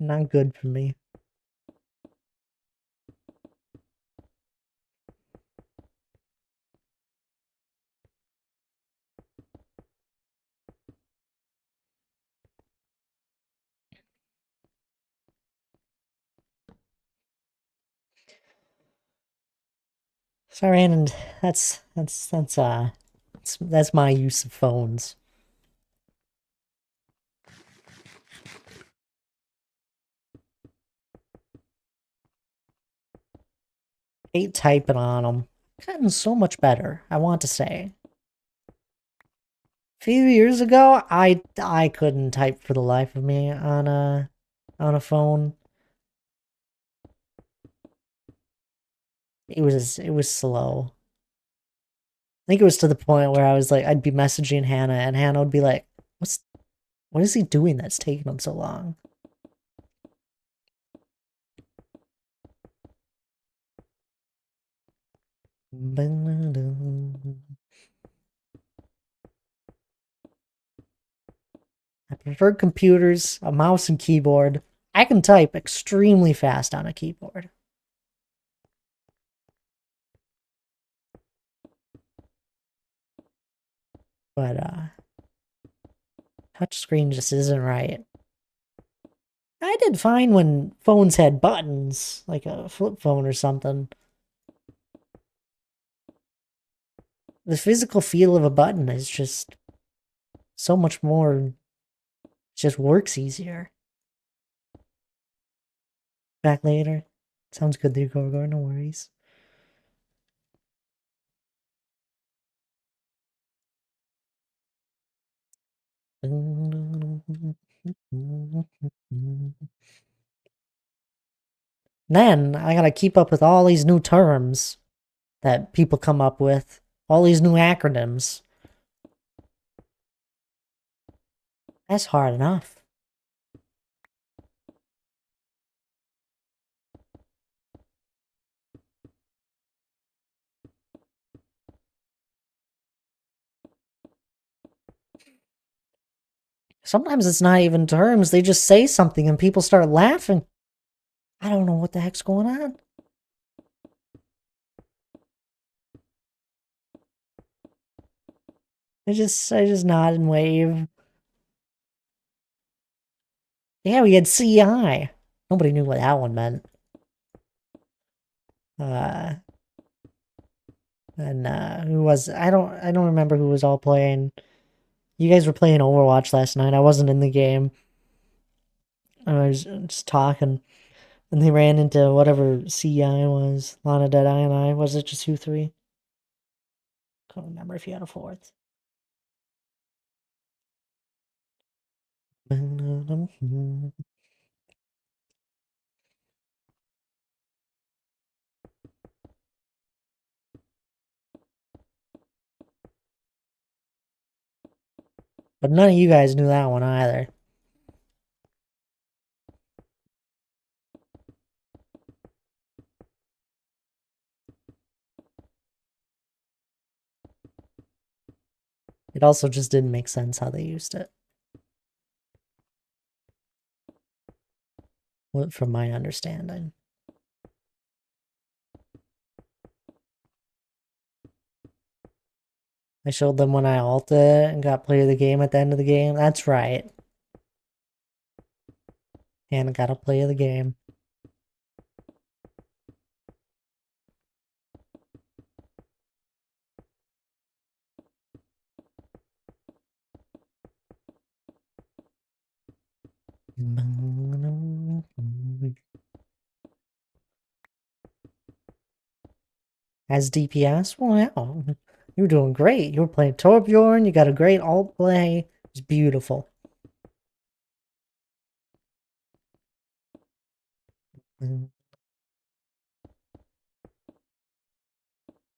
Not good for me. Sorry, and that's my use of phones. Hate typing on them. Gotten so much better, I want to say. A few years ago, I couldn't type for the life of me on a phone. It was slow. I think it was to the point where I was like, I'd be messaging Hannah, and Hannah would be like, what is he doing that's taking him so long?" I prefer computers, a mouse and keyboard. I can type extremely fast on a keyboard. But touchscreen just isn't right. I did fine when phones had buttons, like a flip phone or something. The physical feel of a button is just so much more, just works easier. Back later. Sounds good there, Gorgor, no worries. Then I gotta keep up with all these new terms that people come up with, all these new acronyms. That's hard enough. Sometimes it's not even terms, they just say something and people start laughing. I don't know what the heck's going on. I just nod and wave. Yeah, we had CI. Nobody knew what that one meant. Uh, and who was I don't remember who was all playing. You guys were playing Overwatch last night. I wasn't in the game. I was just talking, and they ran into whatever CI was. Lana Deadeye and I. Was it just you three? Can't remember if you had a fourth. But none of you guys knew that one either. It also just didn't make sense how they used it. From my understanding. I showed them when I ulted and got play of the game at the end of the game. That's right. And got a play of the game. As DPS? Wow. You're doing great. You were playing Torbjorn. You got a great alt play. It's beautiful.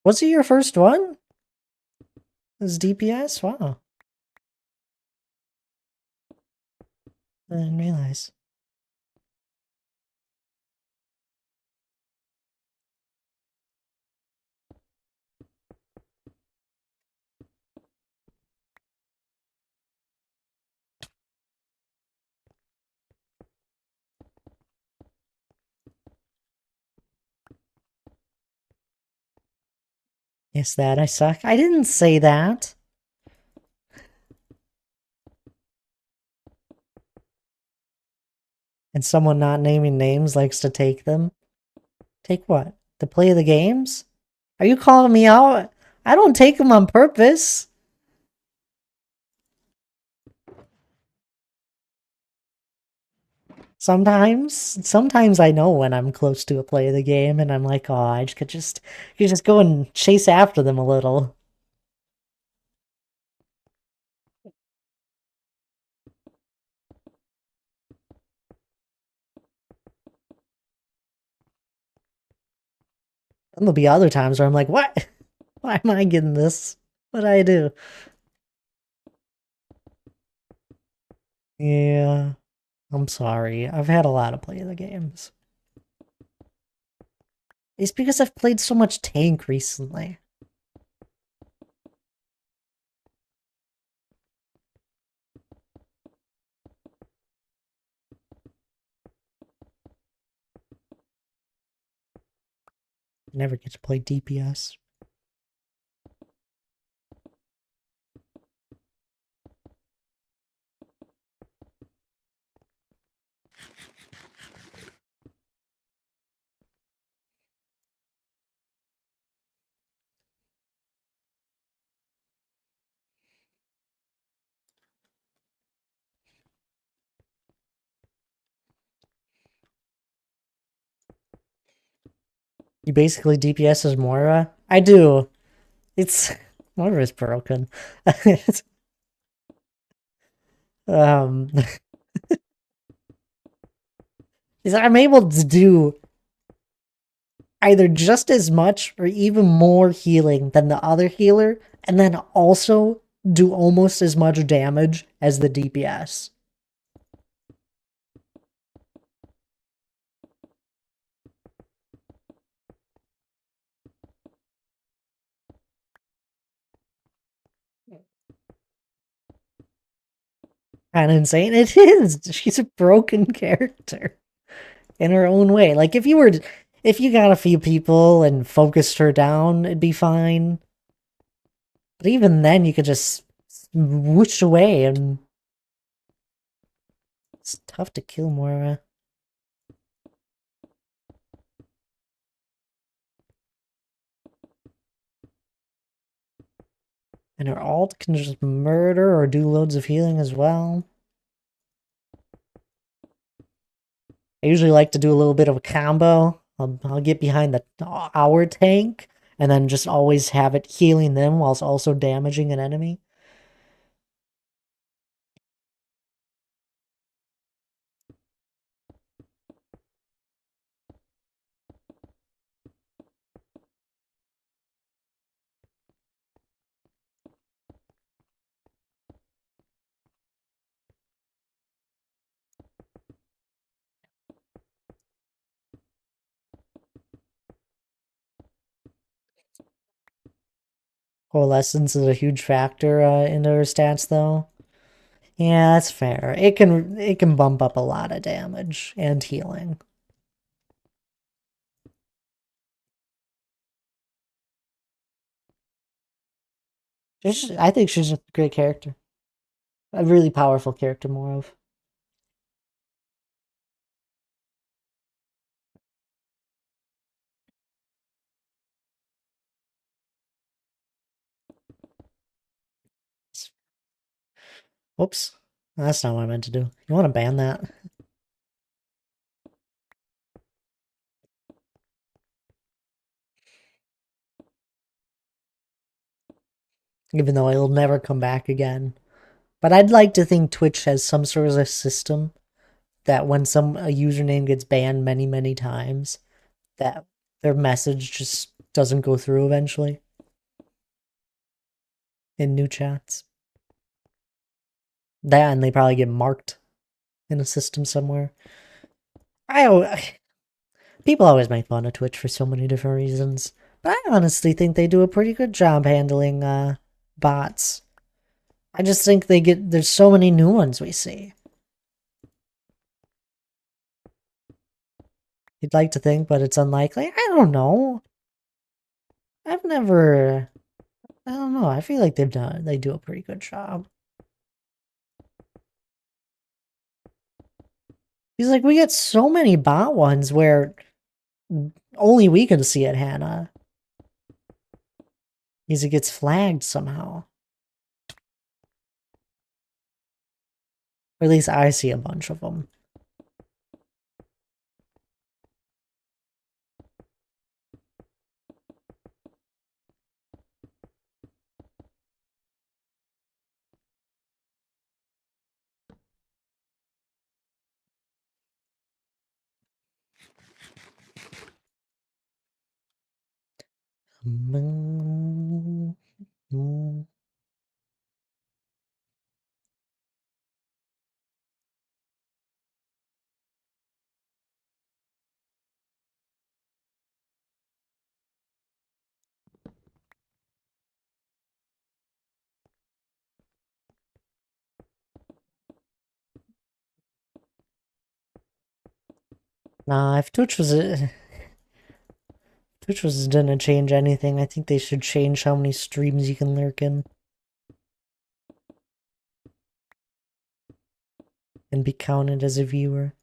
Was it your first one? As DPS? Wow. I didn't realize. Yes, that I suck. I didn't say that. And someone not naming names likes to take them. Take what? To play the games? Are you calling me out? I don't take them on purpose. Sometimes I know when I'm close to a play of the game and I'm like, oh, I could just go and chase after them a little. And there'll be other times where I'm like, what? Why am I getting this? What did I do? Yeah, I'm sorry. I've had a lot of play of the games. It's because I've played so much tank recently. I never get to play DPS. You basically DPS as Moira? I do. It's Moira's broken. um is I'm able to do either just as much or even more healing than the other healer, and then also do almost as much damage as the DPS. Kind of insane. It is. She's a broken character in her own way. Like if you got a few people and focused her down, it'd be fine. But even then, you could just whoosh away, and it's tough to kill Moira. And her alt can just murder or do loads of healing as well. I usually like to do a little bit of a combo. I'll get behind our tank and then just always have it healing them whilst also damaging an enemy. Coalescence is a huge factor into her stats, though. Yeah, that's fair. It can bump up a lot of damage and healing. I think she's a great character. A really powerful character, more of. Whoops. That's not what I meant to do. You want to ban that? Even though it'll never come back again. But I'd like to think Twitch has some sort of a system that when a username gets banned many, many times, that their message just doesn't go through eventually in new chats. That and they probably get marked in a system somewhere. People always make fun of Twitch for so many different reasons, but I honestly think they do a pretty good job handling bots. I just think there's so many new ones we see. You'd like to think, but it's unlikely. I don't know. I've never. I don't know. I feel like they do a pretty good job. He's like, we get so many bot ones where only we can see it, Hannah. Because it gets flagged somehow. Or at least I see a bunch of them. Nah, if Twitch was gonna change anything, I think they should change how many streams you can lurk in. And be counted as a viewer.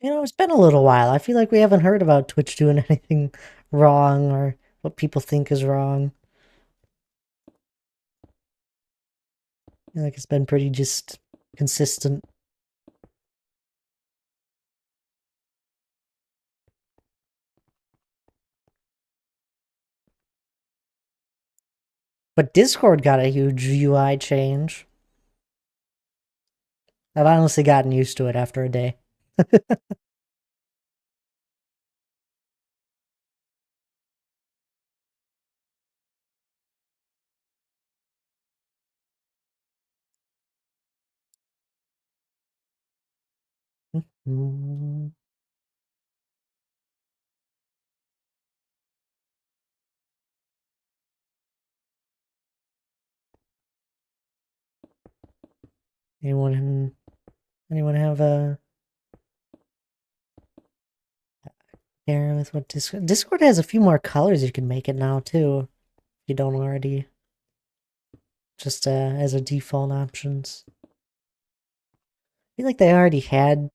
It's been a little while. I feel like we haven't heard about Twitch doing anything wrong or what people think is wrong. I feel like it's been pretty just consistent. But Discord got a huge UI change. I've honestly gotten used to it after a day. Mm. Anyone have a care with what Discord has a few more colors you can make it now too, if you don't already. Just as a default options. I feel like they already had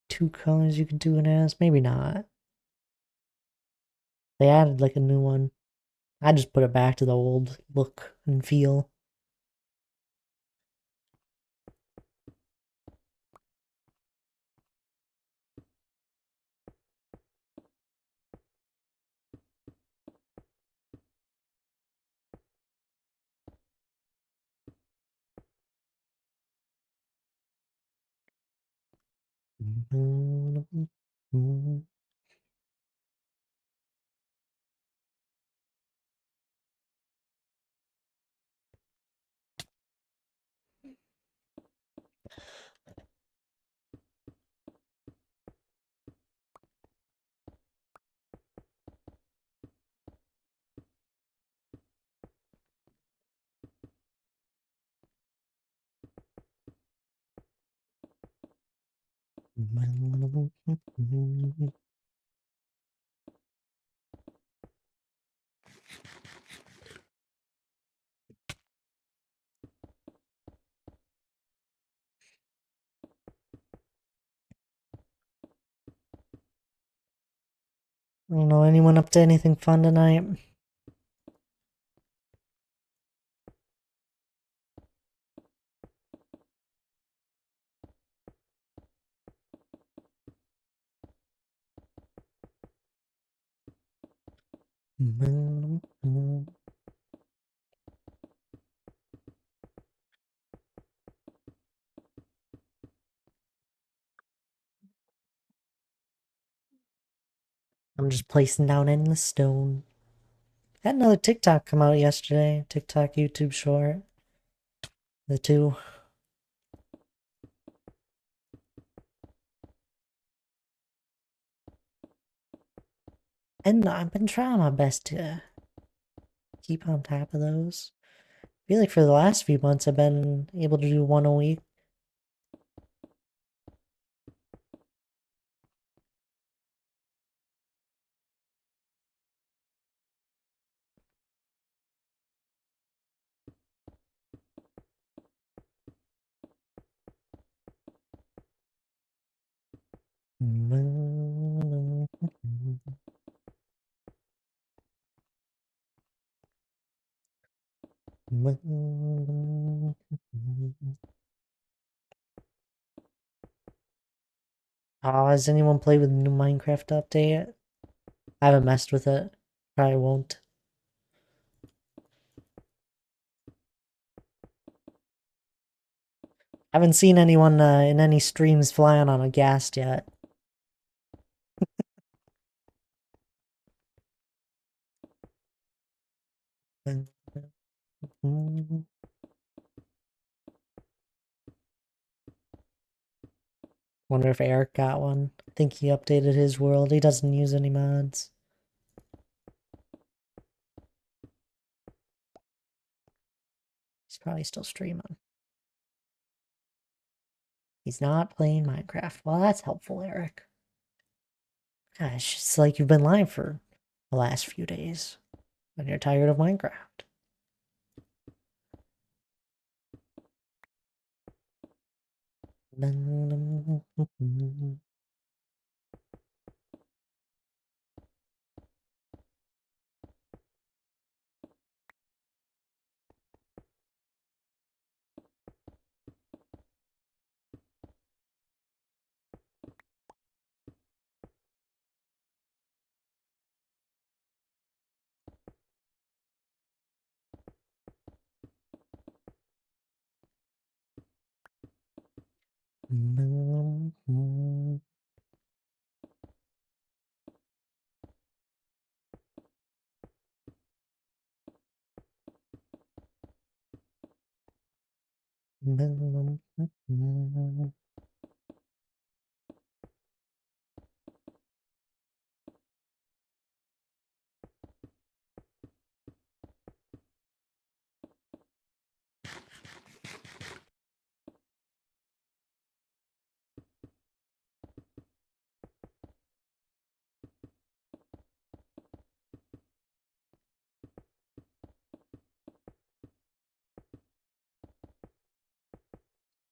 2 colors you could do it as. Maybe not. They added like a new one. I just put it back to the old look and feel. I don't know, anyone up to anything fun tonight? I'm just placing down endless stone. Had another TikTok come out yesterday. TikTok, YouTube short. The two. And I've been trying my best to keep on top of those. I feel like for the last few months I've been able to do one a week. Oh, has anyone played with the new Minecraft update? I haven't messed with it. Probably won't. I haven't seen anyone in any streams flying on a ghast yet. Wonder if Eric got one. I think he updated his world. He doesn't use any mods. He's probably still streaming. He's not playing Minecraft. Well, that's helpful, Eric. Gosh, it's like you've been live for the last few days. And you're tired of Minecraft.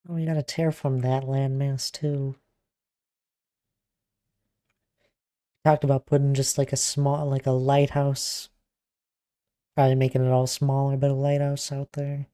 Oh, we gotta terraform that landmass too. Talked about putting just like a small, like a lighthouse. Probably making it all smaller, but a lighthouse out there.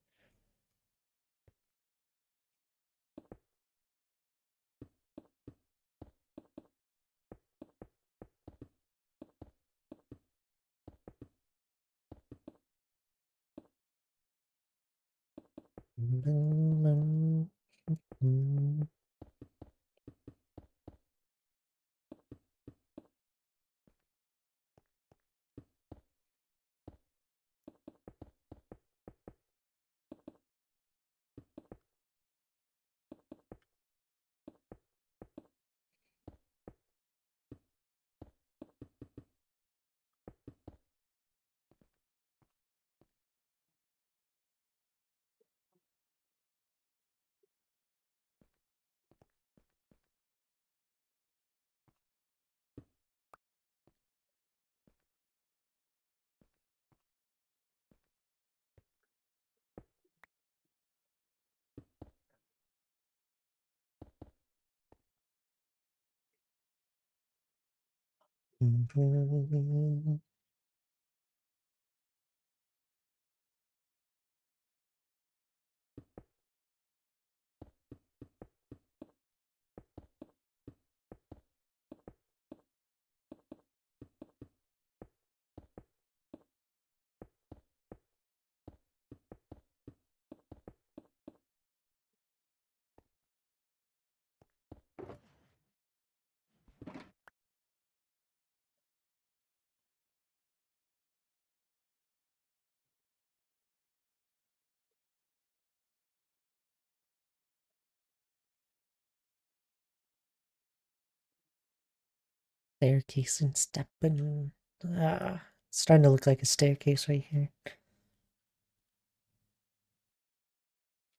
Staircase and stepping. It's starting to look like a staircase right here.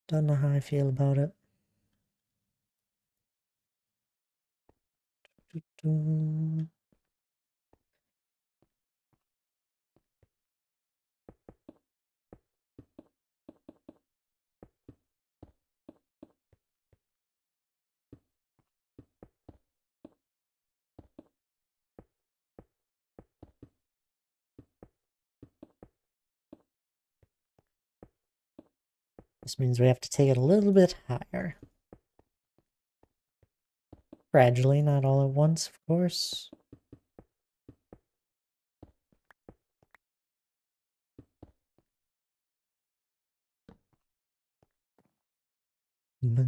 Don't know how I feel about it. This means we have to take it a little bit higher. Gradually, not all at once, of course. There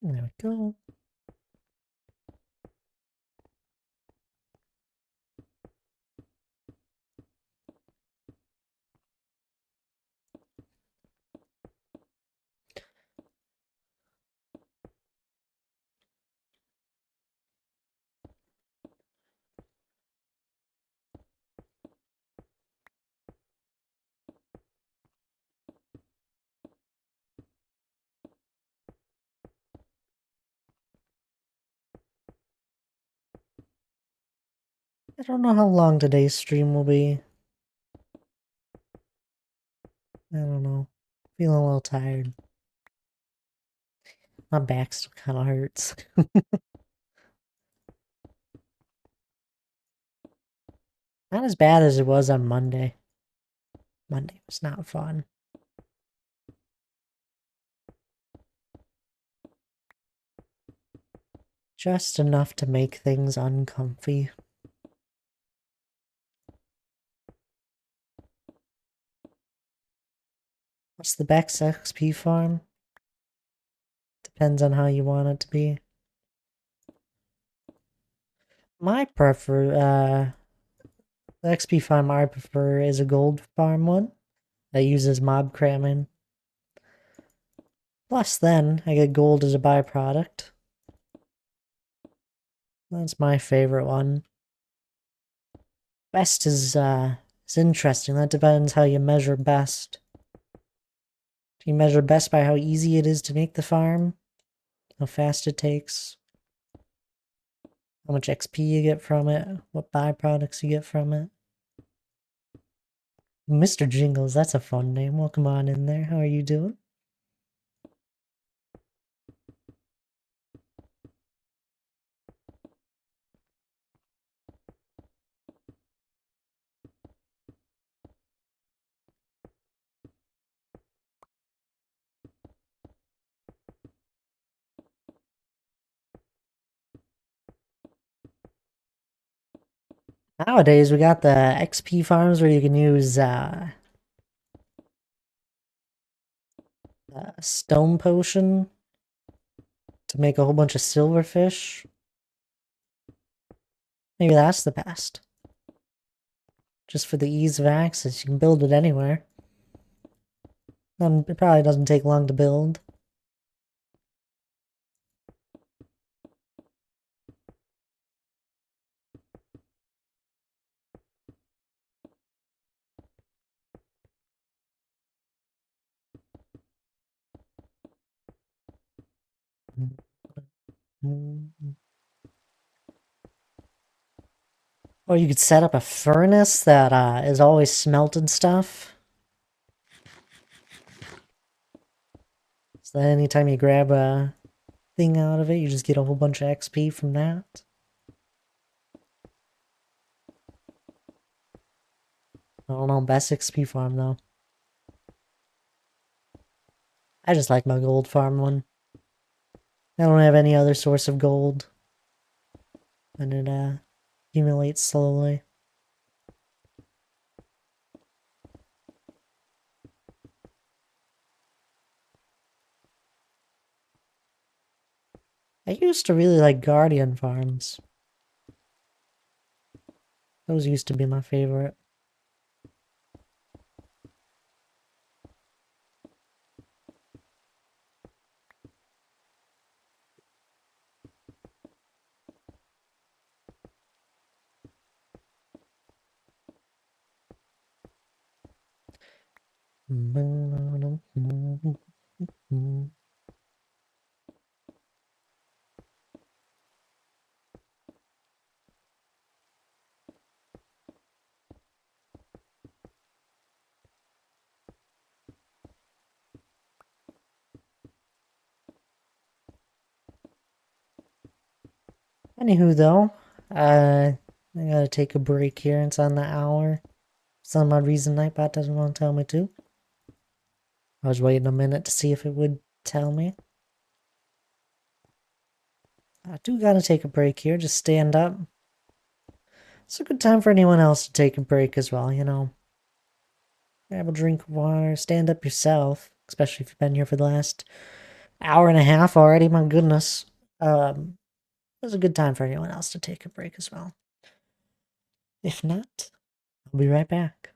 we go. I don't know how long today's stream will be. I don't know. Feeling a little tired. My back still kind of hurts. Not as bad as it was on Monday. Monday was not fun. Just enough to make things uncomfy. What's the Bex XP farm? Depends on how you want it to be. My the XP farm I prefer is a gold farm one that uses mob cramming. Plus then, I get gold as a byproduct. That's my favorite one. Best is interesting. That depends how you measure best. Do you measure best by how easy it is to make the farm? How fast it takes? How much XP you get from it? What byproducts you get from it? Mr. Jingles, that's a fun name. Welcome on in there. How are you doing? Nowadays, we got the XP farms where you can use stone potion to make a whole bunch of silverfish. Maybe that's the best. Just for the ease of access, you can build it anywhere. It probably doesn't take long to build. Or you could set up a furnace that is always smelting stuff. So that anytime you grab a thing out of it, you just get a whole bunch of XP from that. I don't know, best XP farm though. I just like my gold farm one. I don't have any other source of gold. And it accumulates slowly. I used to really like Guardian farms. Those used to be my favorite. Anywho, though, I gotta take a break here. It's on the hour. Some odd reason Nightbot doesn't want to tell me to. I was waiting a minute to see if it would tell me. I do gotta take a break here. Just stand up. It's a good time for anyone else to take a break as well, you know. Grab a drink of water, stand up yourself, especially if you've been here for the last hour and a half already. My goodness. It's a good time for anyone else to take a break as well. If not, I'll be right back.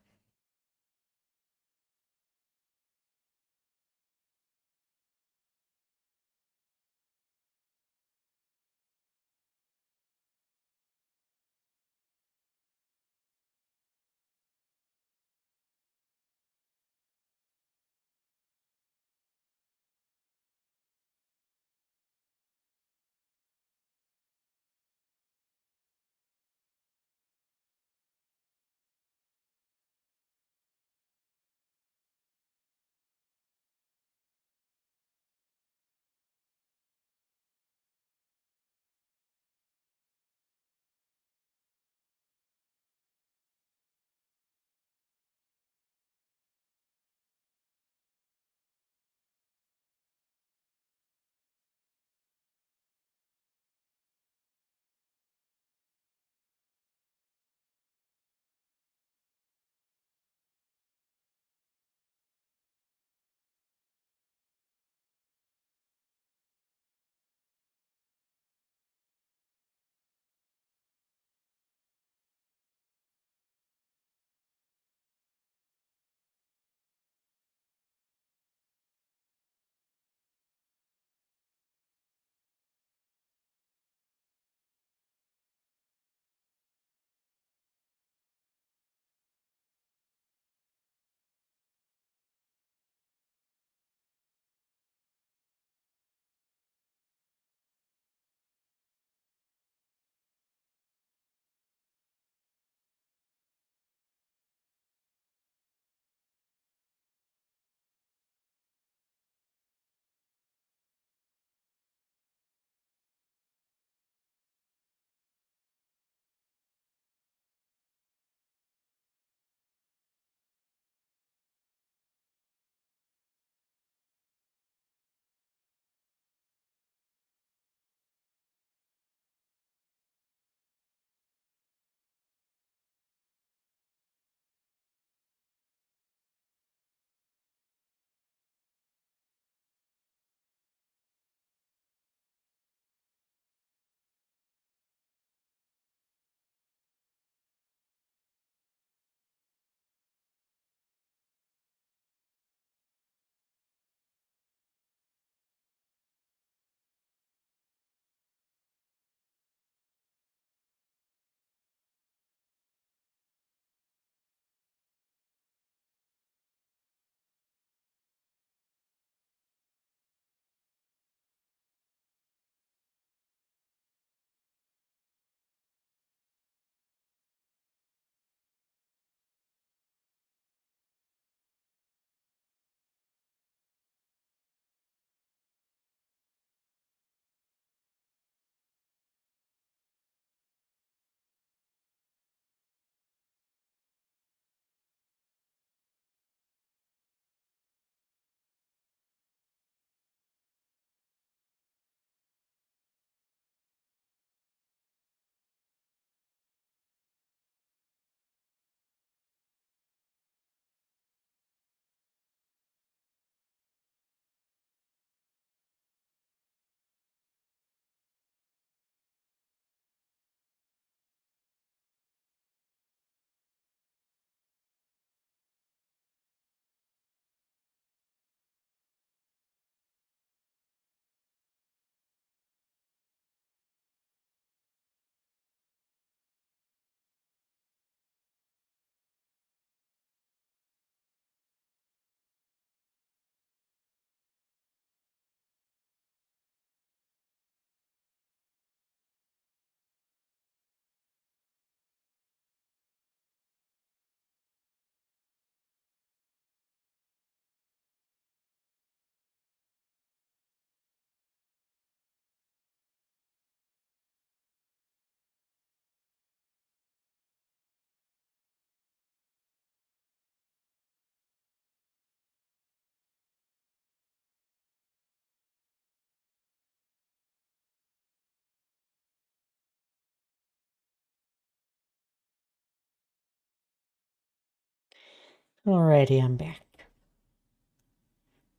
Alrighty, I'm back.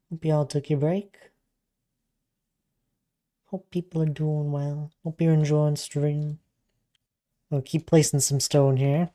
Hope y'all took your break. Hope people are doing well. Hope you're enjoying stream. We'll keep placing some stone here.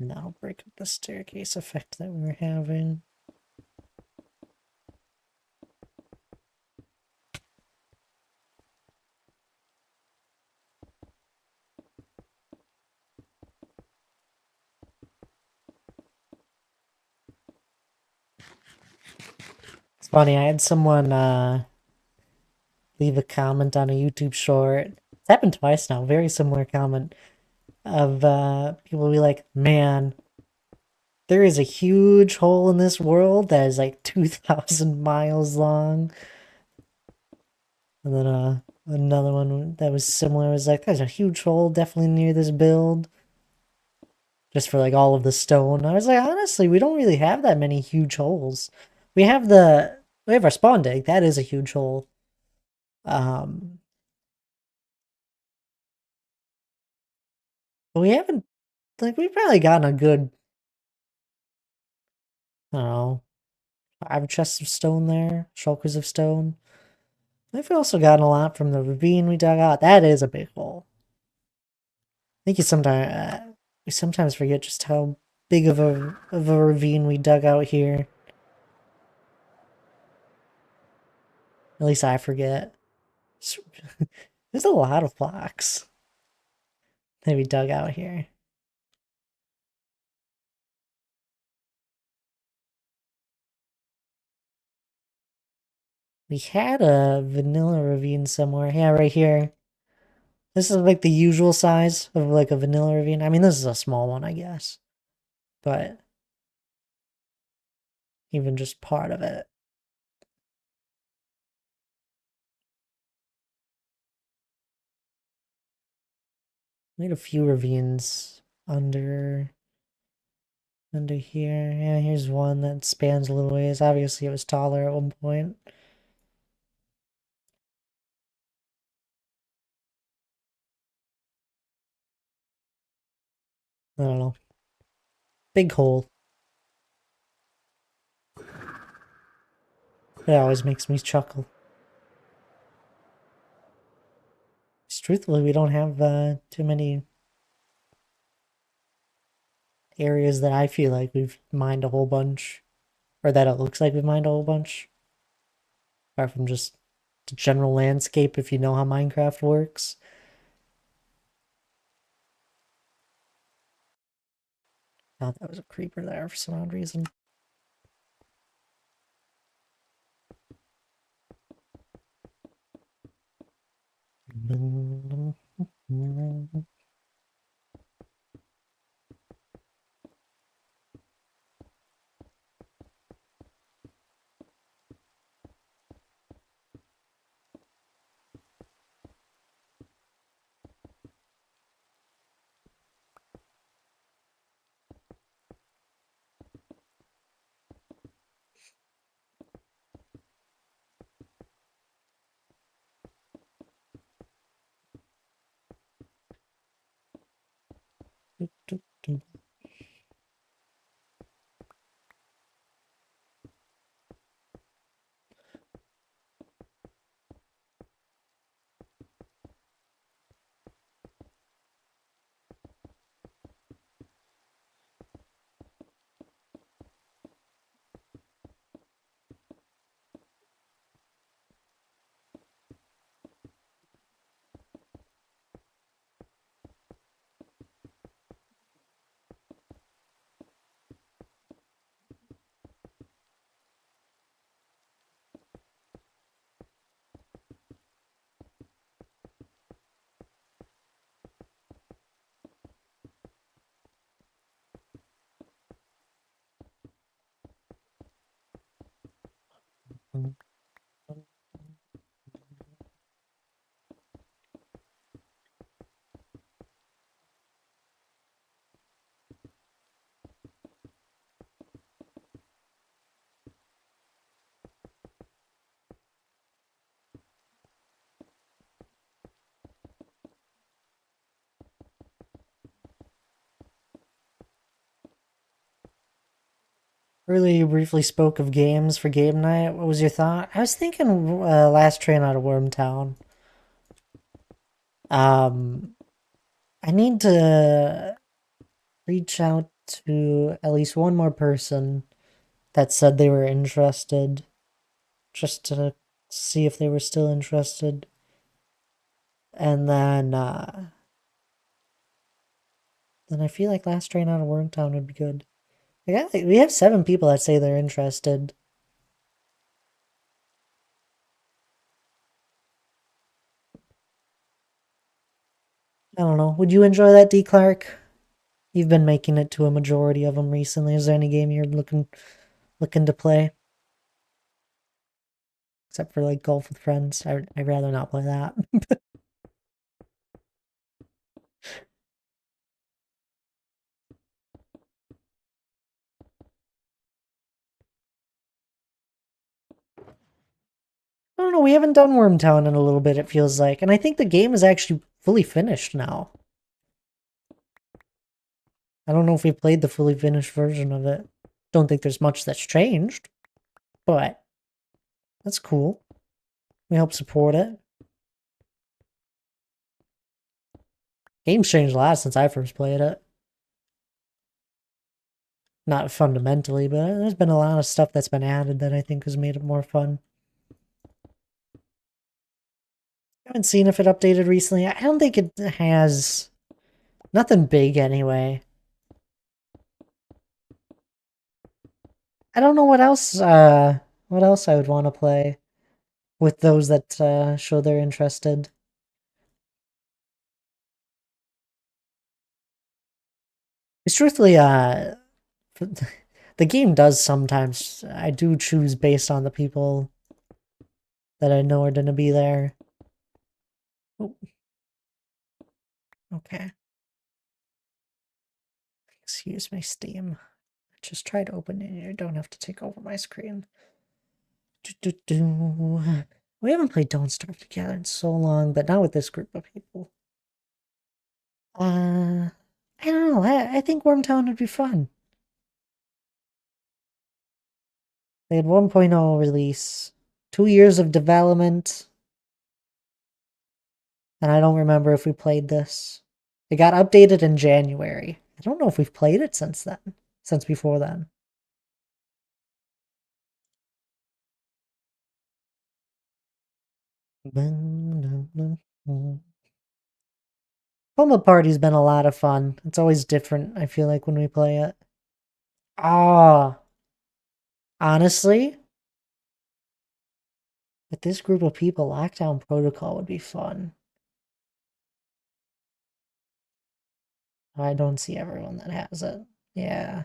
Now break up the staircase effect that we were having. It's funny, I had someone leave a comment on a YouTube short. It's happened twice now, very similar comment of people be like, man, there is a huge hole in this world that is like 2,000 miles long. And then another one that was similar was like, there's a huge hole definitely near this build. Just for like all of the stone. I was like, honestly, we don't really have that many huge holes. We have our spawn dig, that is a huge hole. But we haven't, like, we've probably gotten a good, I don't know, 5 chests of stone there, shulkers of stone. We've also gotten a lot from the ravine we dug out. That is a big hole. I think we sometimes forget just how big of a ravine we dug out here. At least I forget. There's a lot of blocks that we dug out here. We had a vanilla ravine somewhere. Yeah, right here. This is like the usual size of like a vanilla ravine. I mean, this is a small one, I guess. But even just part of it. We had a few ravines under here. Yeah, here's one that spans a little ways. Obviously, it was taller at one point. I don't know. Big hole. It always makes me chuckle. Truthfully, we don't have too many areas that I feel like we've mined a whole bunch. Or that it looks like we've mined a whole bunch. Apart from just the general landscape, if you know how Minecraft works. Thought that was a creeper there for some odd reason. Earlier, you briefly spoke of games for game night. What was your thought? I was thinking Last Train Out of Wormtown. Um, I need to reach out to at least one more person that said they were interested, just to see if they were still interested. And then I feel like Last Train Out of Wormtown would be good. Yeah, we have 7 people that say they're interested. I don't know. Would you enjoy that, D. Clark? You've been making it to a majority of them recently. Is there any game you're looking to play? Except for like Golf with Friends. I'd rather not play that. I don't know. We haven't done Wormtown in a little bit, it feels like. And I think the game is actually fully finished now. I don't know if we played the fully finished version of it. Don't think there's much that's changed. But that's cool. We help support it. Game's changed a lot since I first played it. Not fundamentally, but there's been a lot of stuff that's been added that I think has made it more fun. I haven't seen if it updated recently. I don't think it has. Nothing big anyway. I don't know what else I would want to play with those that show they're interested. It's truthfully the game does sometimes. I do choose based on the people that I know are gonna be there. Oh, okay. Excuse me, Steam. Just try to open it. You don't have to take over my screen. We haven't played Don't Starve together in so long, but not with this group of people. I don't know. I think Wormtown would be fun. They had 1.0 release, 2 years of development, and I don't remember if we played this. It got updated in January. I don't know if we've played it since then, since before then. Home Party's been a lot of fun. It's always different, I feel like, when we play it. Ah, honestly, with this group of people, Lockdown Protocol would be fun. I don't see everyone that has it. Yeah.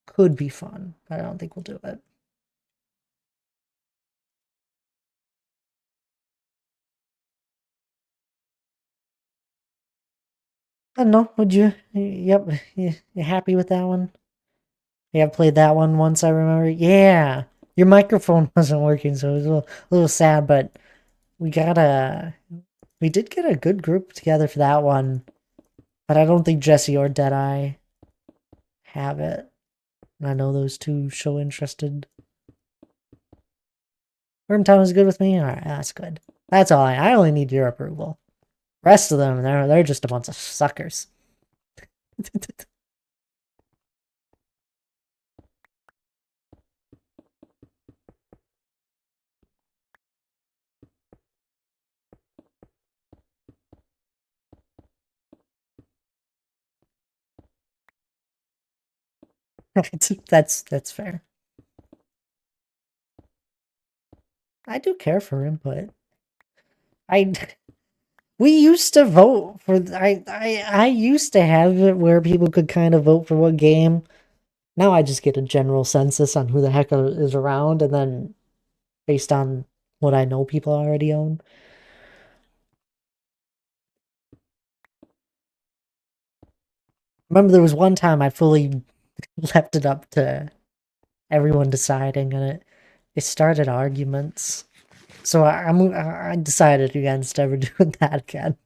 Could be fun, but I don't think we'll do it. I don't know. Would you? Yep. You happy with that one? Yeah, I played that one once, I remember. Yeah. Your microphone wasn't working, so it was a little sad, but we got we did get a good group together for that one. But I don't think Jesse or Deadeye have it. And I know those two show interested. Wormtown is good with me? Alright, that's good. That's all I only need your approval. Rest of them, they're just a bunch of suckers. That's fair. I do care for input. We used to vote for I used to have it where people could kind of vote for what game. Now I just get a general census on who the heck is around, and then based on what I know people already own. Remember, there was one time I fully left it up to everyone deciding, and it started arguments. So I decided against ever doing that again.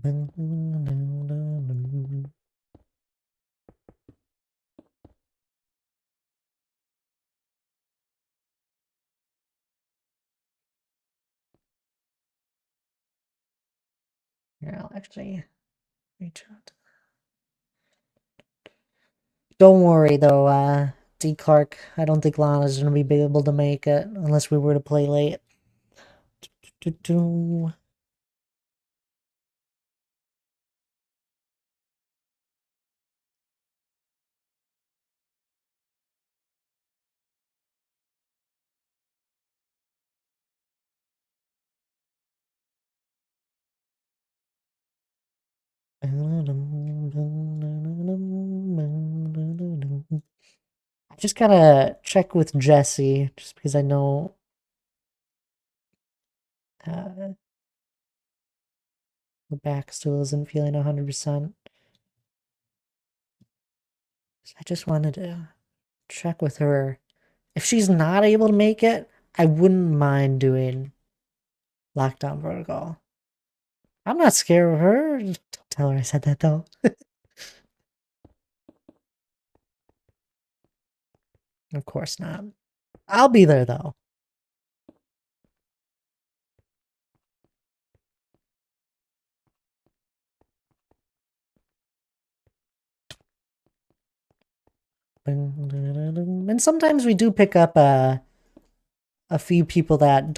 Yeah, I'll actually reach out. Don't worry though, D. Clark. I don't think Lana's gonna be able to make it unless we were to play late. I just gotta check with Jesse, just because I know the back still isn't feeling 100%. I just wanted to check with her. If she's not able to make it, I wouldn't mind doing Lockdown Protocol. I'm not scared of her. Don't tell her I said that though. Of course not. I'll be there though. And sometimes we do pick up a few people that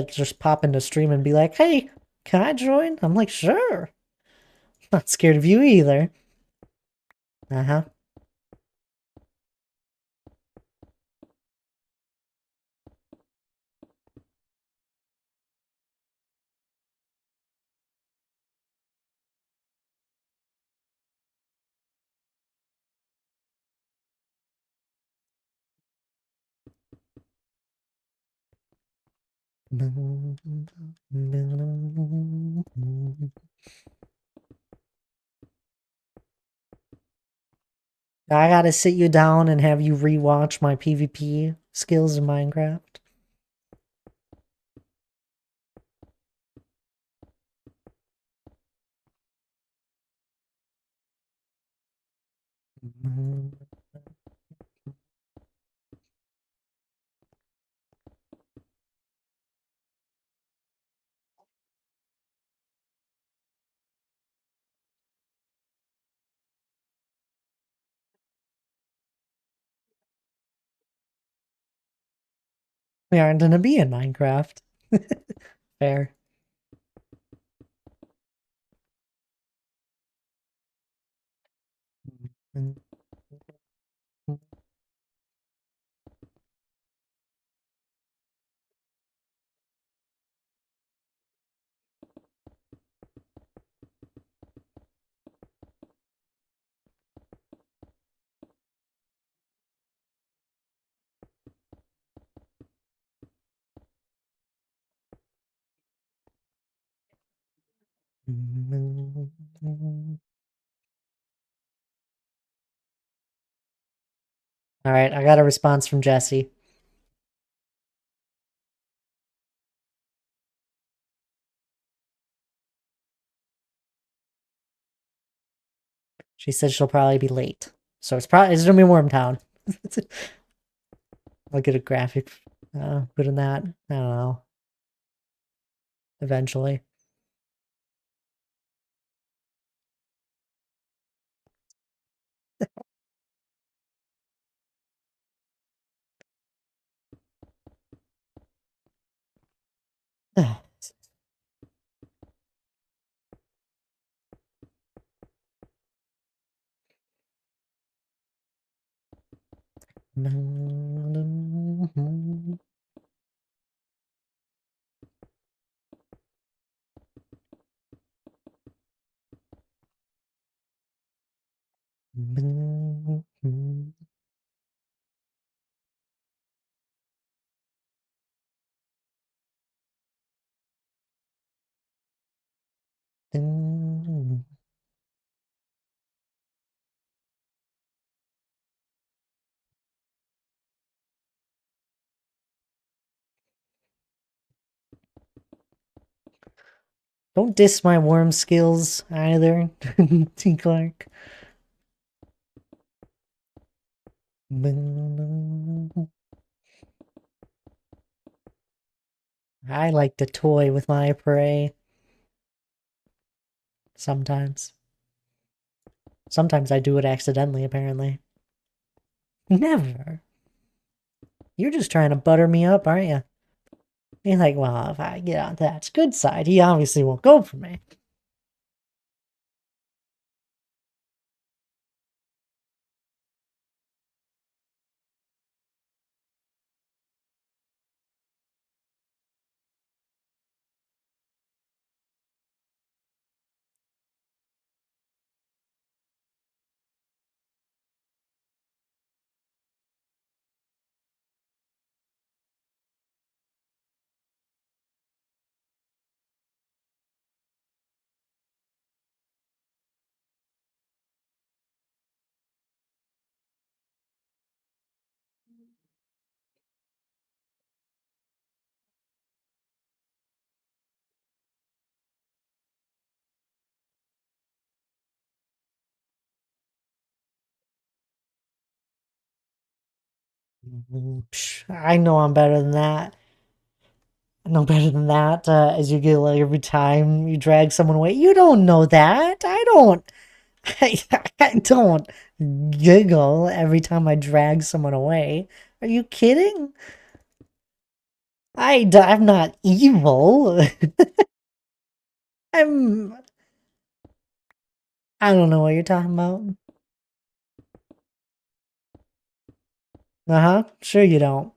just pop into stream and be like, "Hey, can I join?" I'm like, "Sure." Not scared of you either. Uh-huh. I gotta sit you down and have you rewatch my PvP skills in Minecraft. We aren't gonna be in Minecraft. Fair. All right, I got a response from Jessie. She said she'll probably be late, so it's gonna be Wormtown. I'll get a graphic put in that. I don't know. Eventually. Don't diss my worm skills either, T. Clark. I like to toy with my prey. Sometimes. Sometimes I do it accidentally, apparently. Never. You're just trying to butter me up, aren't you? You're like, well, if I get on that's good side, he obviously won't go for me. Psh, I know I'm better than that. I know better than that. As you get like every time you drag someone away, you don't know that. I don't. I don't giggle every time I drag someone away. Are you kidding? I'm not evil. I'm. I don't know what you're talking about. Uh huh. Sure you don't.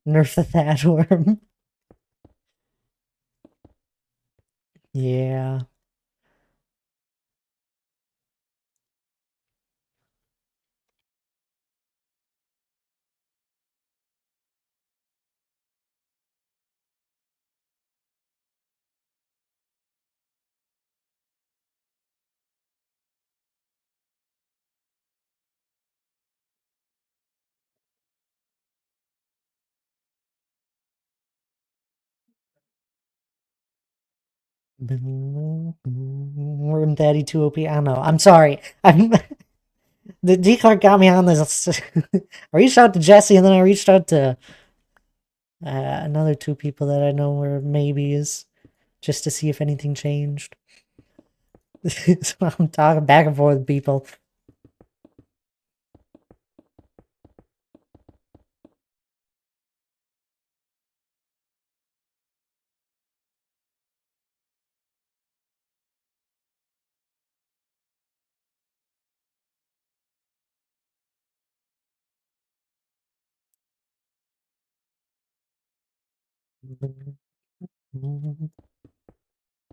Nerf the That Worm. Yeah. Worm Daddy 2 OP. I don't know. I'm sorry. I'm the D card got me on this. I reached out to Jesse and then I reached out to another two people that I know were maybes just to see if anything changed. So I'm talking back and forth with people.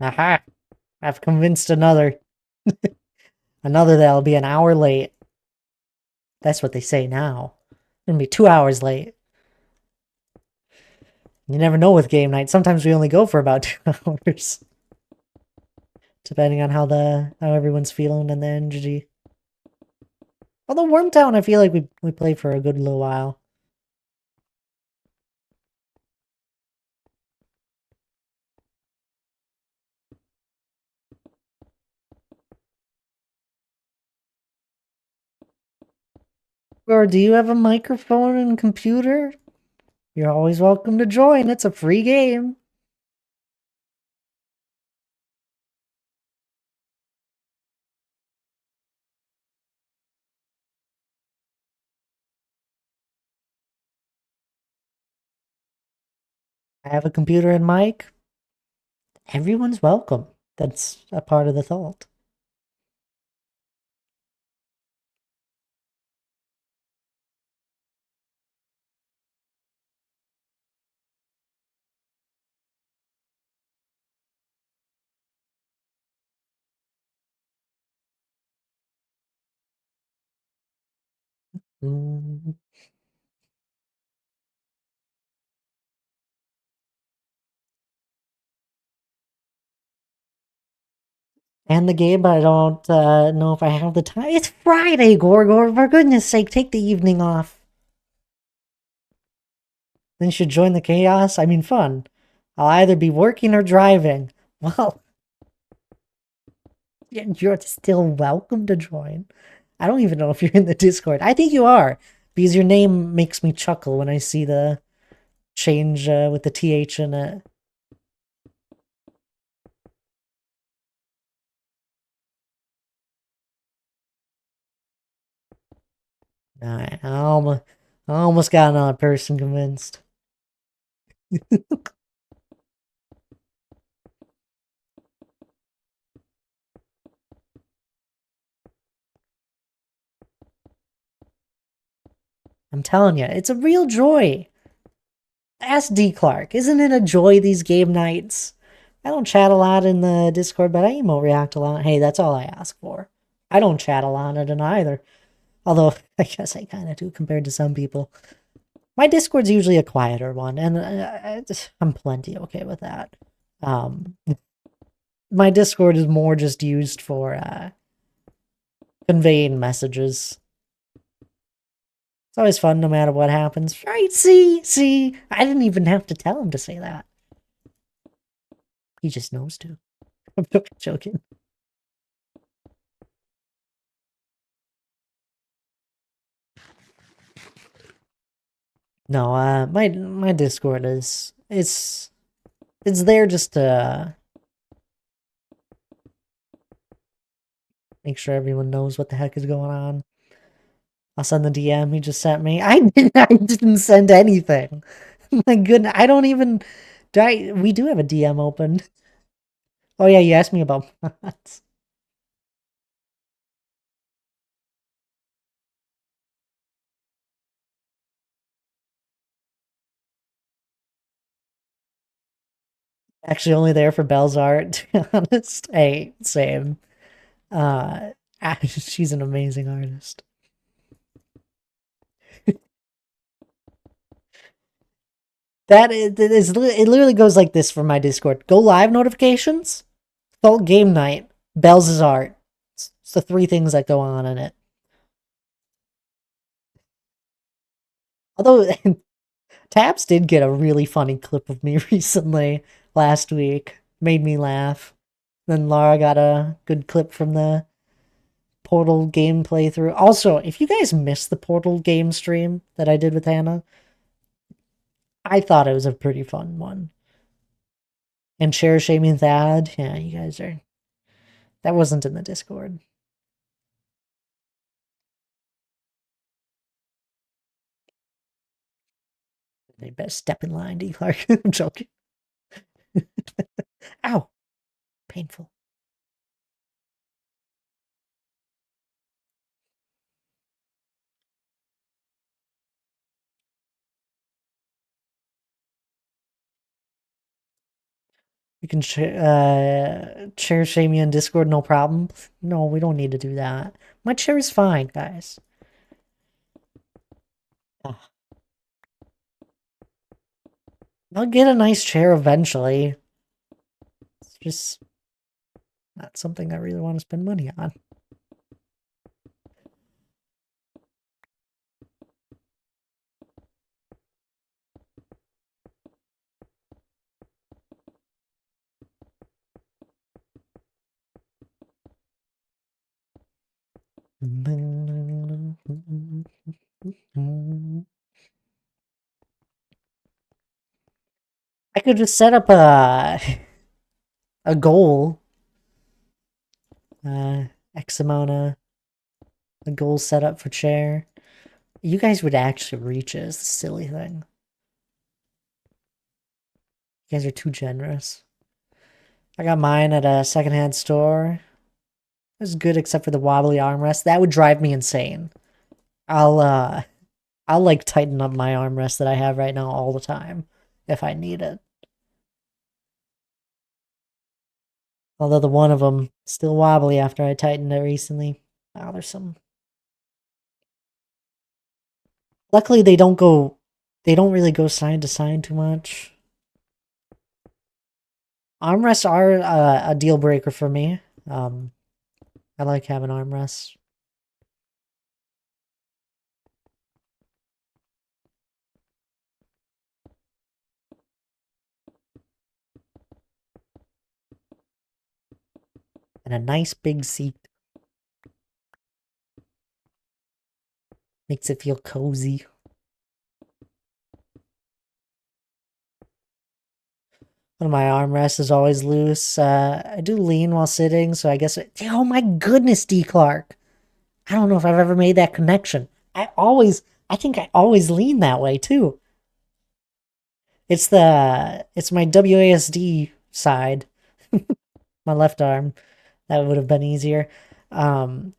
Aha! I've convinced another. Another that'll be an hour late. That's what they say now. Gonna be 2 hours late. You never know with game night. Sometimes we only go for about 2 hours. Depending on how everyone's feeling and the energy. Although Wormtown, I feel like we play for a good little while. Or do you have a microphone and computer? You're always welcome to join. It's a free game. I have a computer and mic. Everyone's welcome. That's a part of the thought. Mm. And the game, I don't know if I have the time. It's Friday, Gorgor. For goodness sake, take the evening off. Then you should join the chaos. I mean, fun. I'll either be working or driving. Well, you're still welcome to join. I don't even know if you're in the Discord. I think you are, because your name makes me chuckle when I see the change with the TH in it. Alright, I almost got another person convinced. I'm telling you, it's a real joy. Ask D. Clark. Isn't it a joy these game nights? I don't chat a lot in the Discord, but I emo react a lot. Hey, that's all I ask for. I don't chat a lot in it either. Although, I guess I kind of do compared to some people. My Discord's usually a quieter one, and I'm plenty okay with that. Um, my Discord is more just used for conveying messages. It's always fun no matter what happens. Right, see, I didn't even have to tell him to say that. He just knows to. I'm joking. No, my Discord is it's there just to make sure everyone knows what the heck is going on. I'll send the DM he just sent me. I didn't send anything. My goodness, I don't even. We do have a DM open. Oh yeah, you asked me about mods. Actually, only there for Belle's art. To be honest, hey, same. Uh, she's an amazing artist. It literally goes like this for my Discord. Go live notifications, Thult game night, Bells' art. It's the three things that go on in it. Although Tabs did get a really funny clip of me recently last week. Made me laugh. Then Laura got a good clip from the Portal game playthrough. Also, if you guys missed the Portal game stream that I did with Hannah, I thought it was a pretty fun one. And Cherish Amy and Thad, yeah, you guys are. That wasn't in the Discord. They better step in line, D. Clark. I'm joking. Ow! Painful. You can share Shamey on Discord, no problem. No, we don't need to do that. My chair is fine, guys. Ah, I'll get a nice chair eventually. It's just not something I really want to spend money on. I could just set up a goal. X amount of a goal set up for chair. You guys would actually reach it. It's a silly thing. You guys are too generous. I got mine at a secondhand store. It was good except for the wobbly armrest. That would drive me insane. I'll I'll like tighten up my armrest that I have right now all the time if I need it. Although the one of them still wobbly after I tightened it recently. Oh, there's some. Luckily, they don't really go side to side too much. Armrests are a deal breaker for me. I like having armrests. And a nice big seat. Makes it feel cozy. One of my armrests is always loose. I do lean while sitting, so I guess. Oh my goodness, D. Clark. I don't know if I've ever made that connection. I think I always lean that way too. It's my WASD side, my left arm. That would have been easier. Um,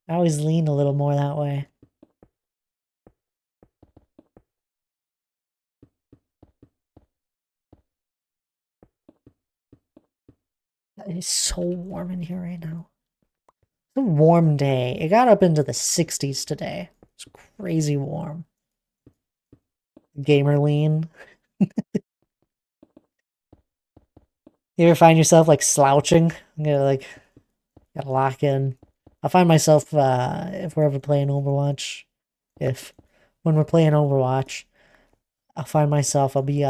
I always lean a little more that way. It is so warm in here right now. It's a warm day. It got up into the 60s today. It's crazy warm. Gamer lean. You ever find yourself like slouching? You gotta like gotta lock in. I find myself if we're ever playing Overwatch, if when we're playing Overwatch, I'll find myself I'll be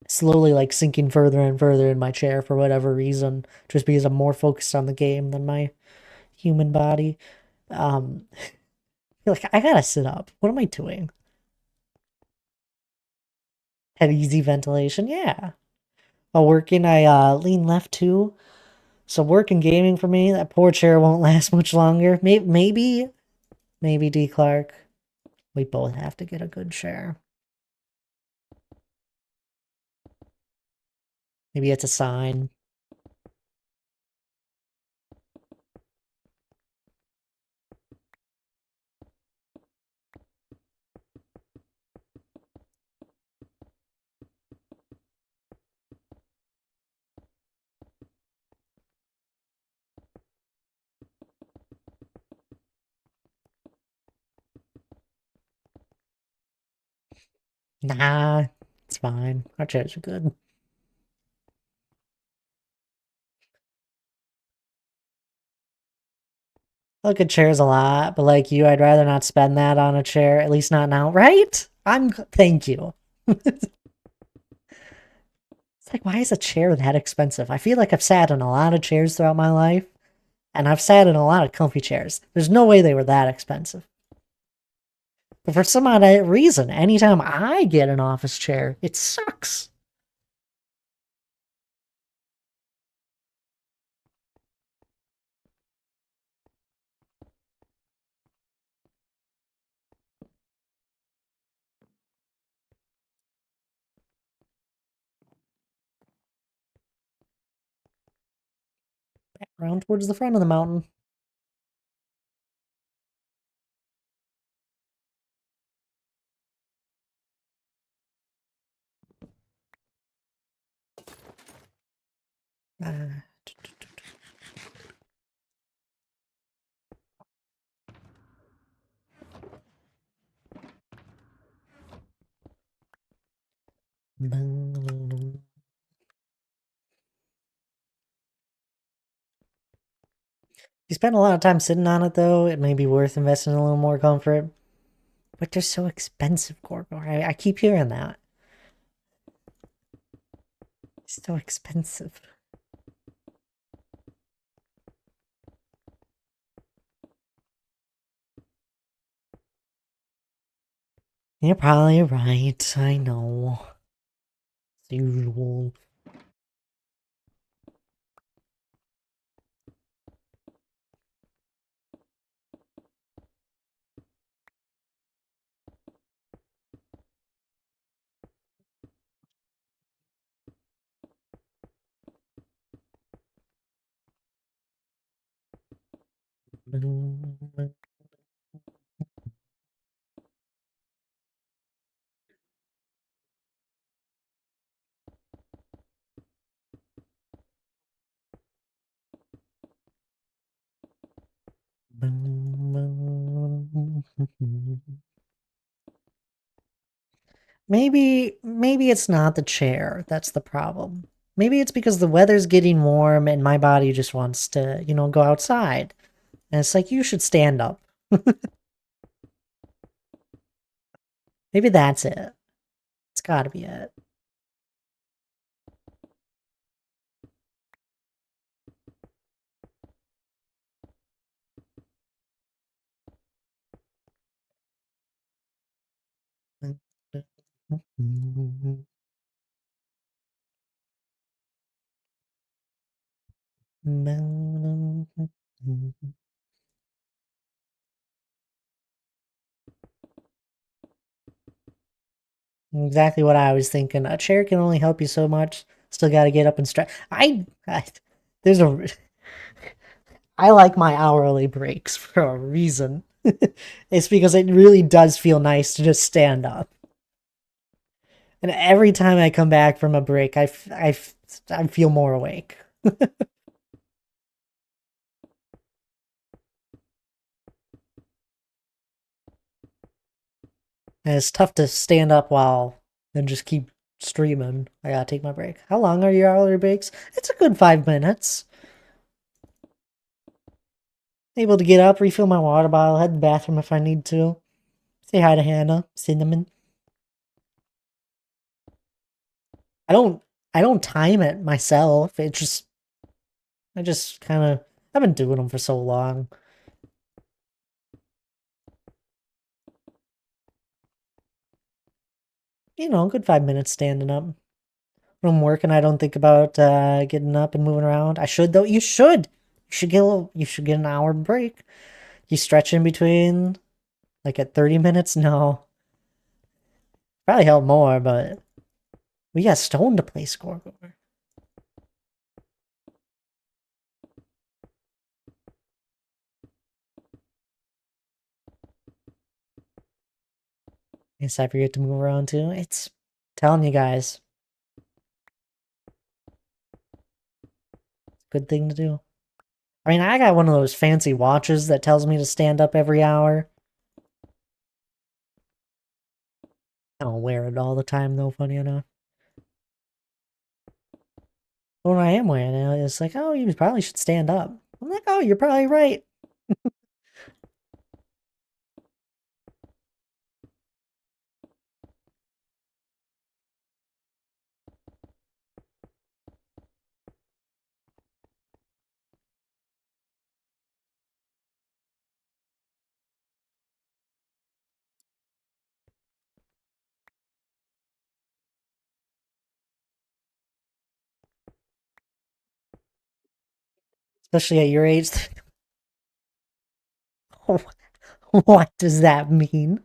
slowly like sinking further and further in my chair for whatever reason, just because I'm more focused on the game than my human body. Um You're like, I gotta sit up. What am I doing? Have easy ventilation, yeah. While working, I lean left too. So work and gaming for me, that poor chair won't last much longer. Maybe D. Clark. We both have to get a good chair. Maybe it's a sign. Nah, it's fine. Our chairs are good. I look at chairs a lot, but like you, I'd rather not spend that on a chair, at least not now, right? Thank you. It's like, why is a chair that expensive? I feel like I've sat in a lot of chairs throughout my life, and I've sat in a lot of comfy chairs. There's no way they were that expensive. But for some odd reason, anytime I get an office chair, it sucks. Around towards the front of the mountain. Uh, you spend a lot of time sitting on it, though, it may be worth investing in a little more comfort. But they're so expensive, Gorgor. I keep hearing that. It's so expensive. You're probably right. I know. It's usual. Maybe it's not the chair that's the problem. Maybe it's because the weather's getting warm and my body just wants to, go outside. And it's like, you should stand up. Maybe that's it. It's gotta be it. Exactly what I was thinking. A chair can only help you so much. Still got to get up and stretch. There's a. I like my hourly breaks for a reason. It's because it really does feel nice to just stand up. And every time I come back from a break, I feel more awake. And it's tough to stand up while and just keep streaming. I gotta take my break. How long are your hourly breaks? It's a good 5 minutes. Able to get up, refill my water bottle, head to the bathroom if I need to. Say hi to Hannah, Cinnamon. I don't I don't time it myself. I just kind of I've been doing them for so long. Good 5 minutes standing up. When I'm working, I don't think about getting up and moving around. I should though. You should. You should get an hour break. You stretch in between, like at 30 minutes. No, probably help more, but we got Stone to play Scoreboard. Guess I forget to move around too. It's telling you guys, good thing to do. I mean, I got one of those fancy watches that tells me to stand up every hour. I don't wear it all the time though, funny enough. But when I am wearing it, it's like, oh, you probably should stand up. I'm like, oh, you're probably right. Especially at your age. What does that mean?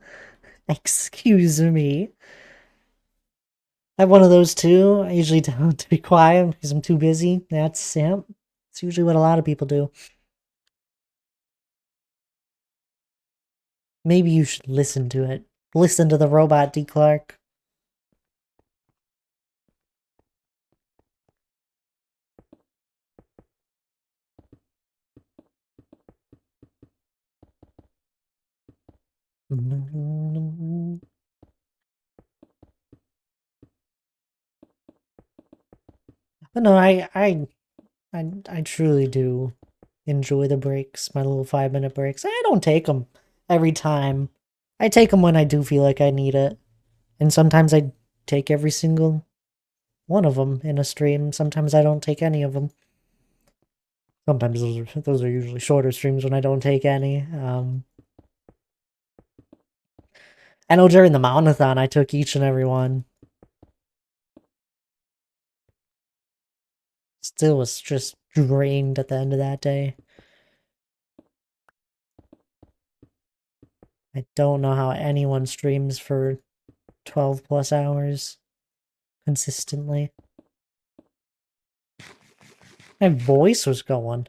Excuse me. I have one of those too. I usually tell to be quiet because I'm too busy. It's usually what a lot of people do. Maybe you should listen to it. Listen to the robot, D. Clark. But no, I truly do enjoy the breaks, my little 5 minute breaks. I don't take them every time. I take them when I do feel like I need it. And sometimes I take every single one of them in a stream. Sometimes I don't take any of them. Sometimes those are usually shorter streams when I don't take any. I know during the Mountainathon I took each and every one. Still was just drained at the end of that day. I don't know how anyone streams for 12 plus hours consistently. My voice was going.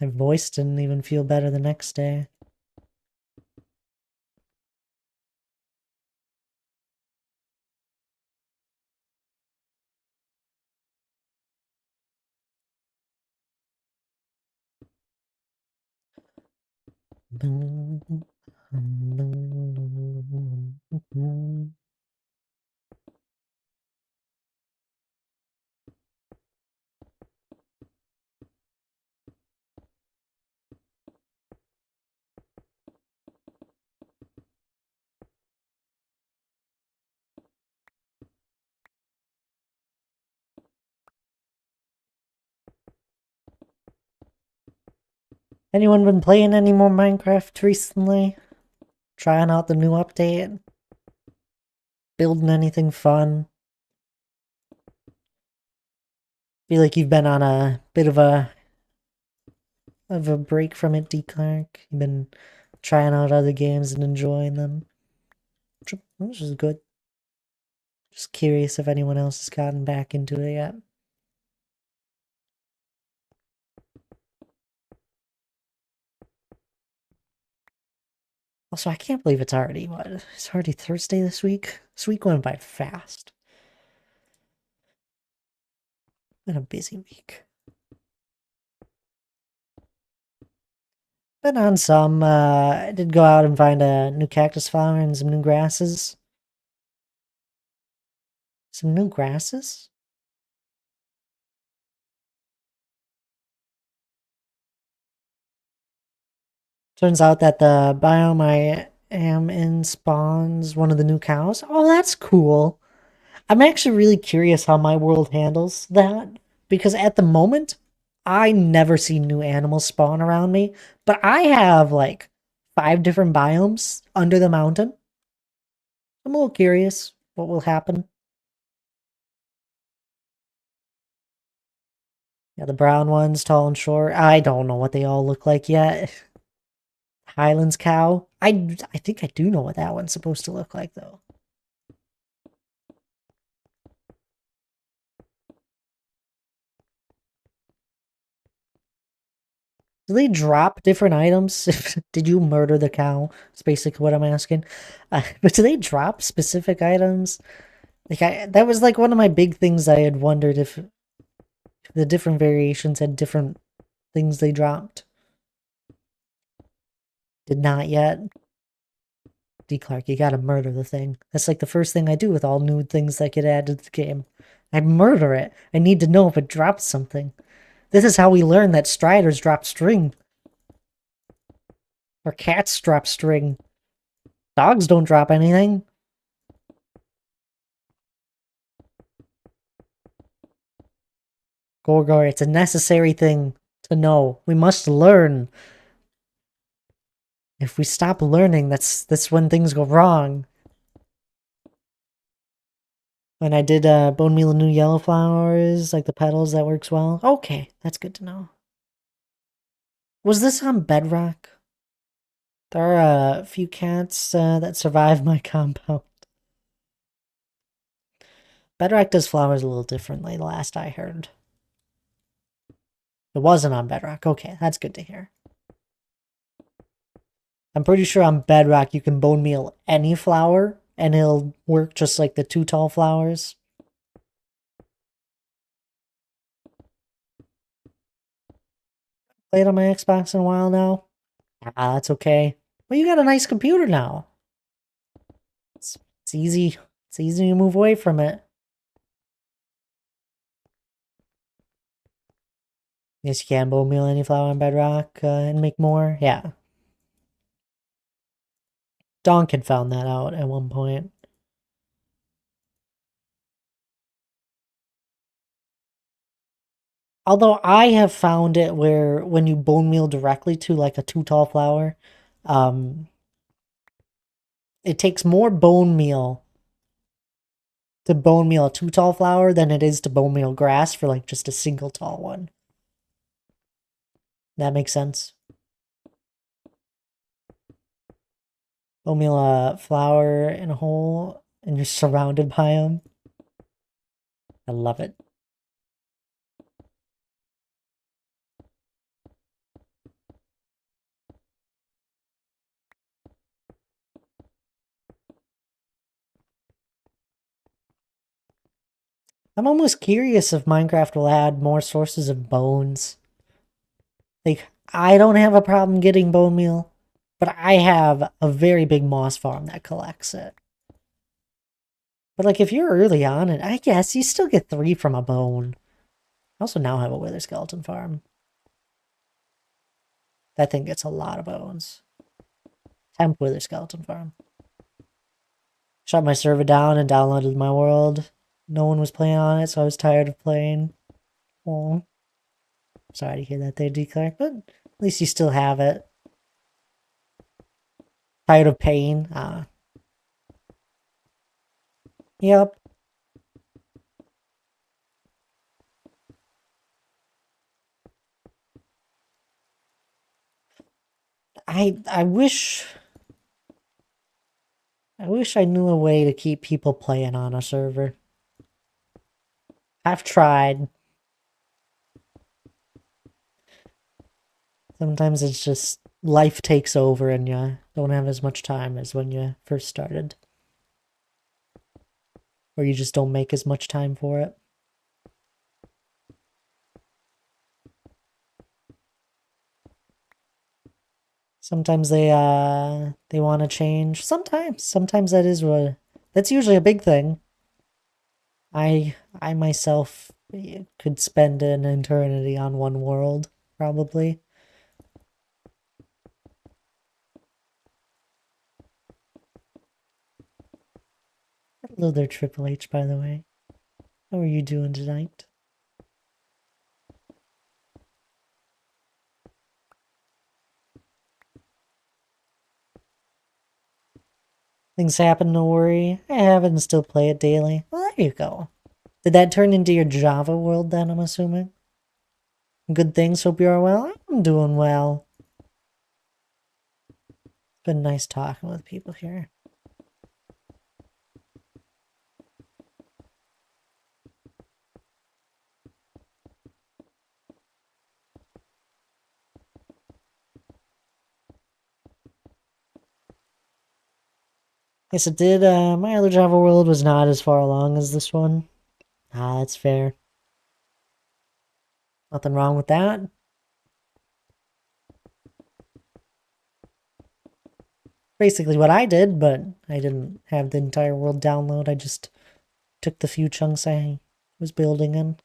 My voice didn't even feel better the next day. Anyone been playing any more Minecraft recently? Trying out the new update? Building anything fun? Feel like you've been on a bit of a break from it, D. Clark. You've been trying out other games and enjoying them, which is good. Just curious if anyone else has gotten back into it yet. Also, I can't believe it's already, what? It's already Thursday this week? This week went by fast. Been a busy week. Been on some, I did go out and find a new cactus flower and some new grasses. Some new grasses? Turns out that the biome I am in spawns one of the new cows. Oh, that's cool. I'm actually really curious how my world handles that, because at the moment, I never see new animals spawn around me, but I have like 5 different biomes under the mountain. I'm a little curious what will happen. Yeah, the brown ones, tall and short. I don't know what they all look like yet. Highlands cow. I think I do know what that one's supposed to look like though. Do they drop different items? Did you murder the cow? That's basically what I'm asking. But do they drop specific items? Like that was like one of my big things I had wondered if the different variations had different things they dropped. Did not yet. D. Clark, you gotta murder the thing. That's like the first thing I do with all new things that get added to the game. I murder it. I need to know if it drops something. This is how we learn that Striders drop string. Or cats drop string. Dogs don't drop anything. Gorgor, it's a necessary thing to know. We must learn. If we stop learning, that's when things go wrong. When I did bone meal and new yellow flowers, like the petals, that works well. Okay, that's good to know. Was this on Bedrock? There are a few cats that survive my compound. Bedrock does flowers a little differently, the last I heard. It wasn't on Bedrock. Okay, that's good to hear. I'm pretty sure on Bedrock you can bone meal any flower, and it'll work just like the 2 tall flowers. Played on my Xbox in a while now. Ah, that's okay. Well, you got a nice computer now. It's easy. It's easy to move away from it. Yes, you can bone meal any flower on Bedrock and make more. Yeah. Donk had found that out at one point. Although I have found it where when you bone meal directly to like a 2 tall flower, it takes more bone meal to bone meal a 2 tall flower than it is to bone meal grass for like just a single tall one. That makes sense. Bone meal a flower in a hole and you're surrounded by them. I love it. I'm almost curious if Minecraft will add more sources of bones. Like, I don't have a problem getting bone meal, but I have a very big moss farm that collects it. But like, if you're early on it, I guess you still get 3 from a bone. I also now have a wither skeleton farm. That thing gets a lot of bones. Temp wither skeleton farm. Shut my server down and downloaded my world. No one was playing on it, so I was tired of playing. Oh, sorry to hear that they declared, but at least you still have it. Tired of paying? Yep. I wish I knew a way to keep people playing on a server. I've tried. Sometimes it's just life takes over and you don't have as much time as when you first started. Or you just don't make as much time for it. Sometimes they want to change. Sometimes that's usually a big thing. I myself could spend an eternity on one world, probably. Hello there, Triple H, by the way. How are you doing tonight? Things happen, no worry. I have it and still play it daily. Well, there you go. Did that turn into your Java world then, I'm assuming? Good things, hope you are well. I'm doing well. It's been nice talking with people here. Yes, it did. My other Java world was not as far along as this one. That's fair. Nothing wrong with that. Basically what I did, but I didn't have the entire world download. I just took the few chunks I was building in.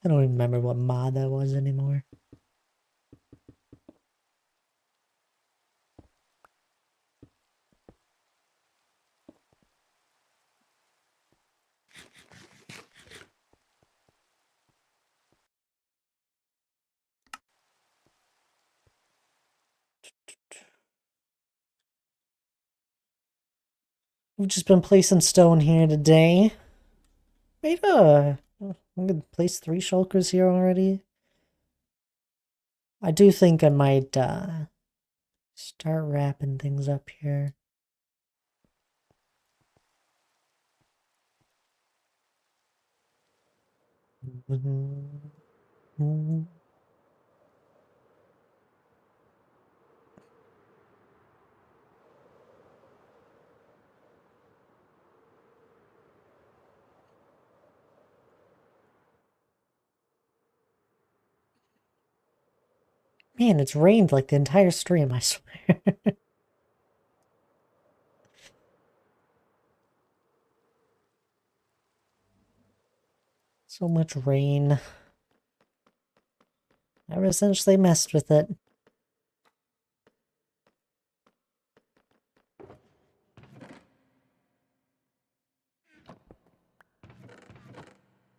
I don't even remember what mod that was anymore. We've just been placing stone here today. Wait, I'm gonna place 3 shulkers here already. I do think I might start wrapping things up here. Man, it's rained like the entire stream, I swear. So much rain. Ever since they messed with it.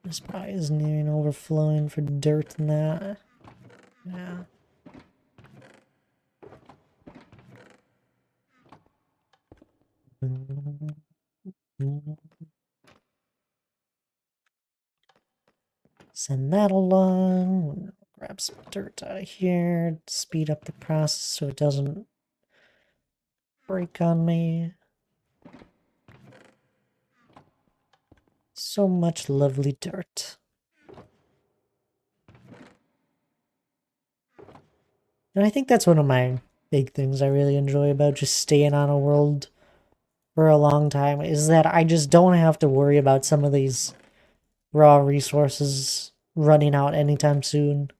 This probably is nearing overflowing for dirt and that. Yeah. Send that along. Grab some dirt out of here. Speed up the process so it doesn't break on me. So much lovely dirt. And I think that's one of my big things I really enjoy about just staying on a world for a long time is that I just don't have to worry about some of these raw resources running out anytime soon.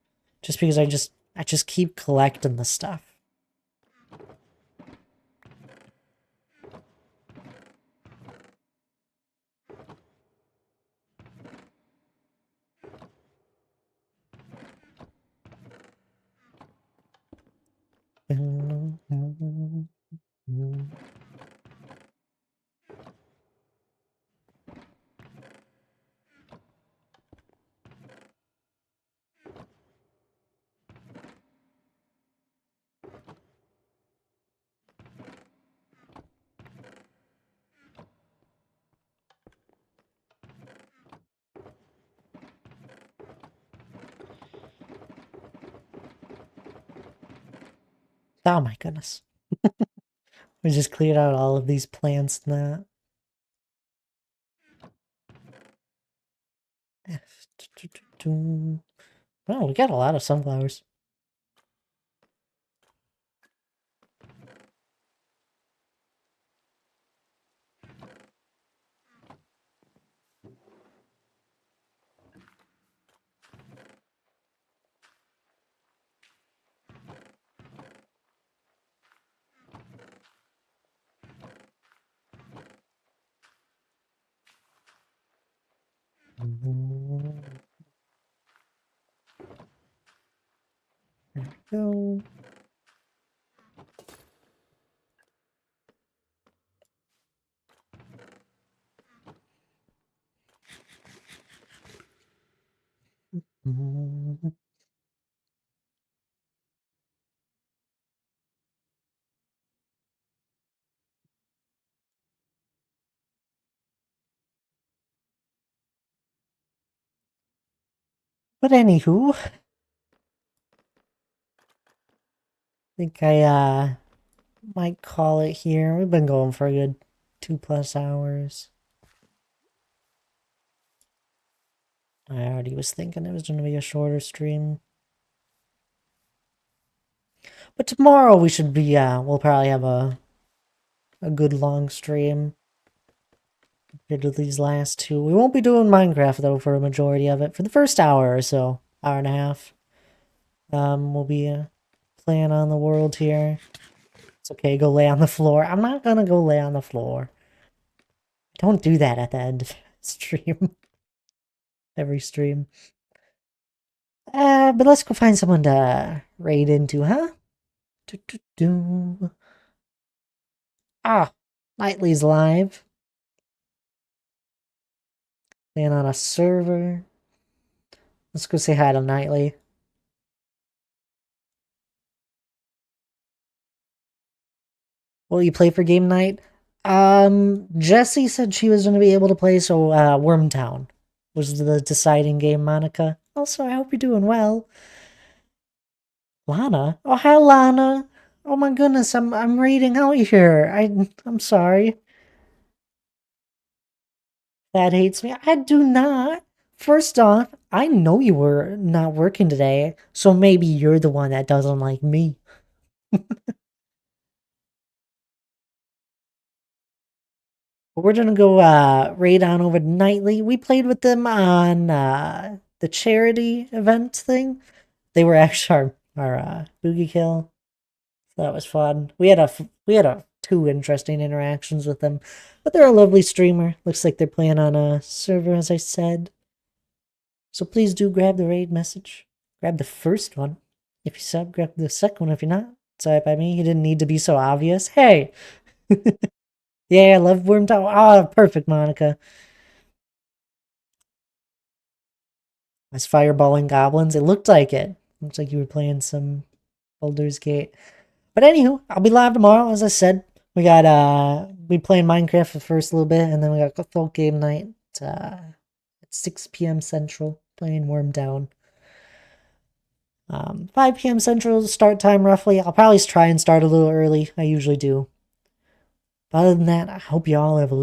Just because I just keep collecting the stuff. Oh my goodness. We just cleared out all of these plants and that. Oh, we got a lot of sunflowers. There we go. But anywho, I think I might call it here. We've been going for a good 2+ hours. I already was thinking it was going to be a shorter stream. But tomorrow we should be, we'll probably have a good long stream compared to these last two. We won't be doing Minecraft, though, for a majority of it. For the first hour or so, hour and a half. We'll be playing on the world here. It's okay, go lay on the floor. I'm not gonna go lay on the floor. Don't do that at the end of the stream. Every stream. But let's go find someone to raid into, huh? Ah, Nightly's live. Playing on a server. Let's go say hi to Nightly. Will you play for game night? Jessie said she was gonna be able to play, so Wormtown was the deciding game, Monica. Also, I hope you're doing well. Lana? Oh, hi, Lana. Oh my goodness, I'm reading out here. I'm sorry. That hates me. I do not. First off, I know you were not working today, so maybe you're the one that doesn't like me. But we're gonna go raid on over to Nightly. We played with them on the charity event thing. They were actually our boogie kill. So that was fun. We had a two interesting interactions with them. But they're a lovely streamer. Looks like they're playing on a server, as I said. So please do grab the raid message. Grab the first one. If you sub, grab the second one if you're not. Sorry by me, he didn't need to be so obvious. Hey! Yeah, I love Wormtown. Ah, perfect, Monica. I was fireballing goblins. It looked like it. Looks like you were playing some Baldur's Gate. But anywho, I'll be live tomorrow, as I said. We got we playing Minecraft for the first little bit, and then we got full game night at 6 p.m. Central, playing Wormtown. 5 p.m. Central start time roughly. I'll probably try and start a little early. I usually do. But other than that, I hope you all have a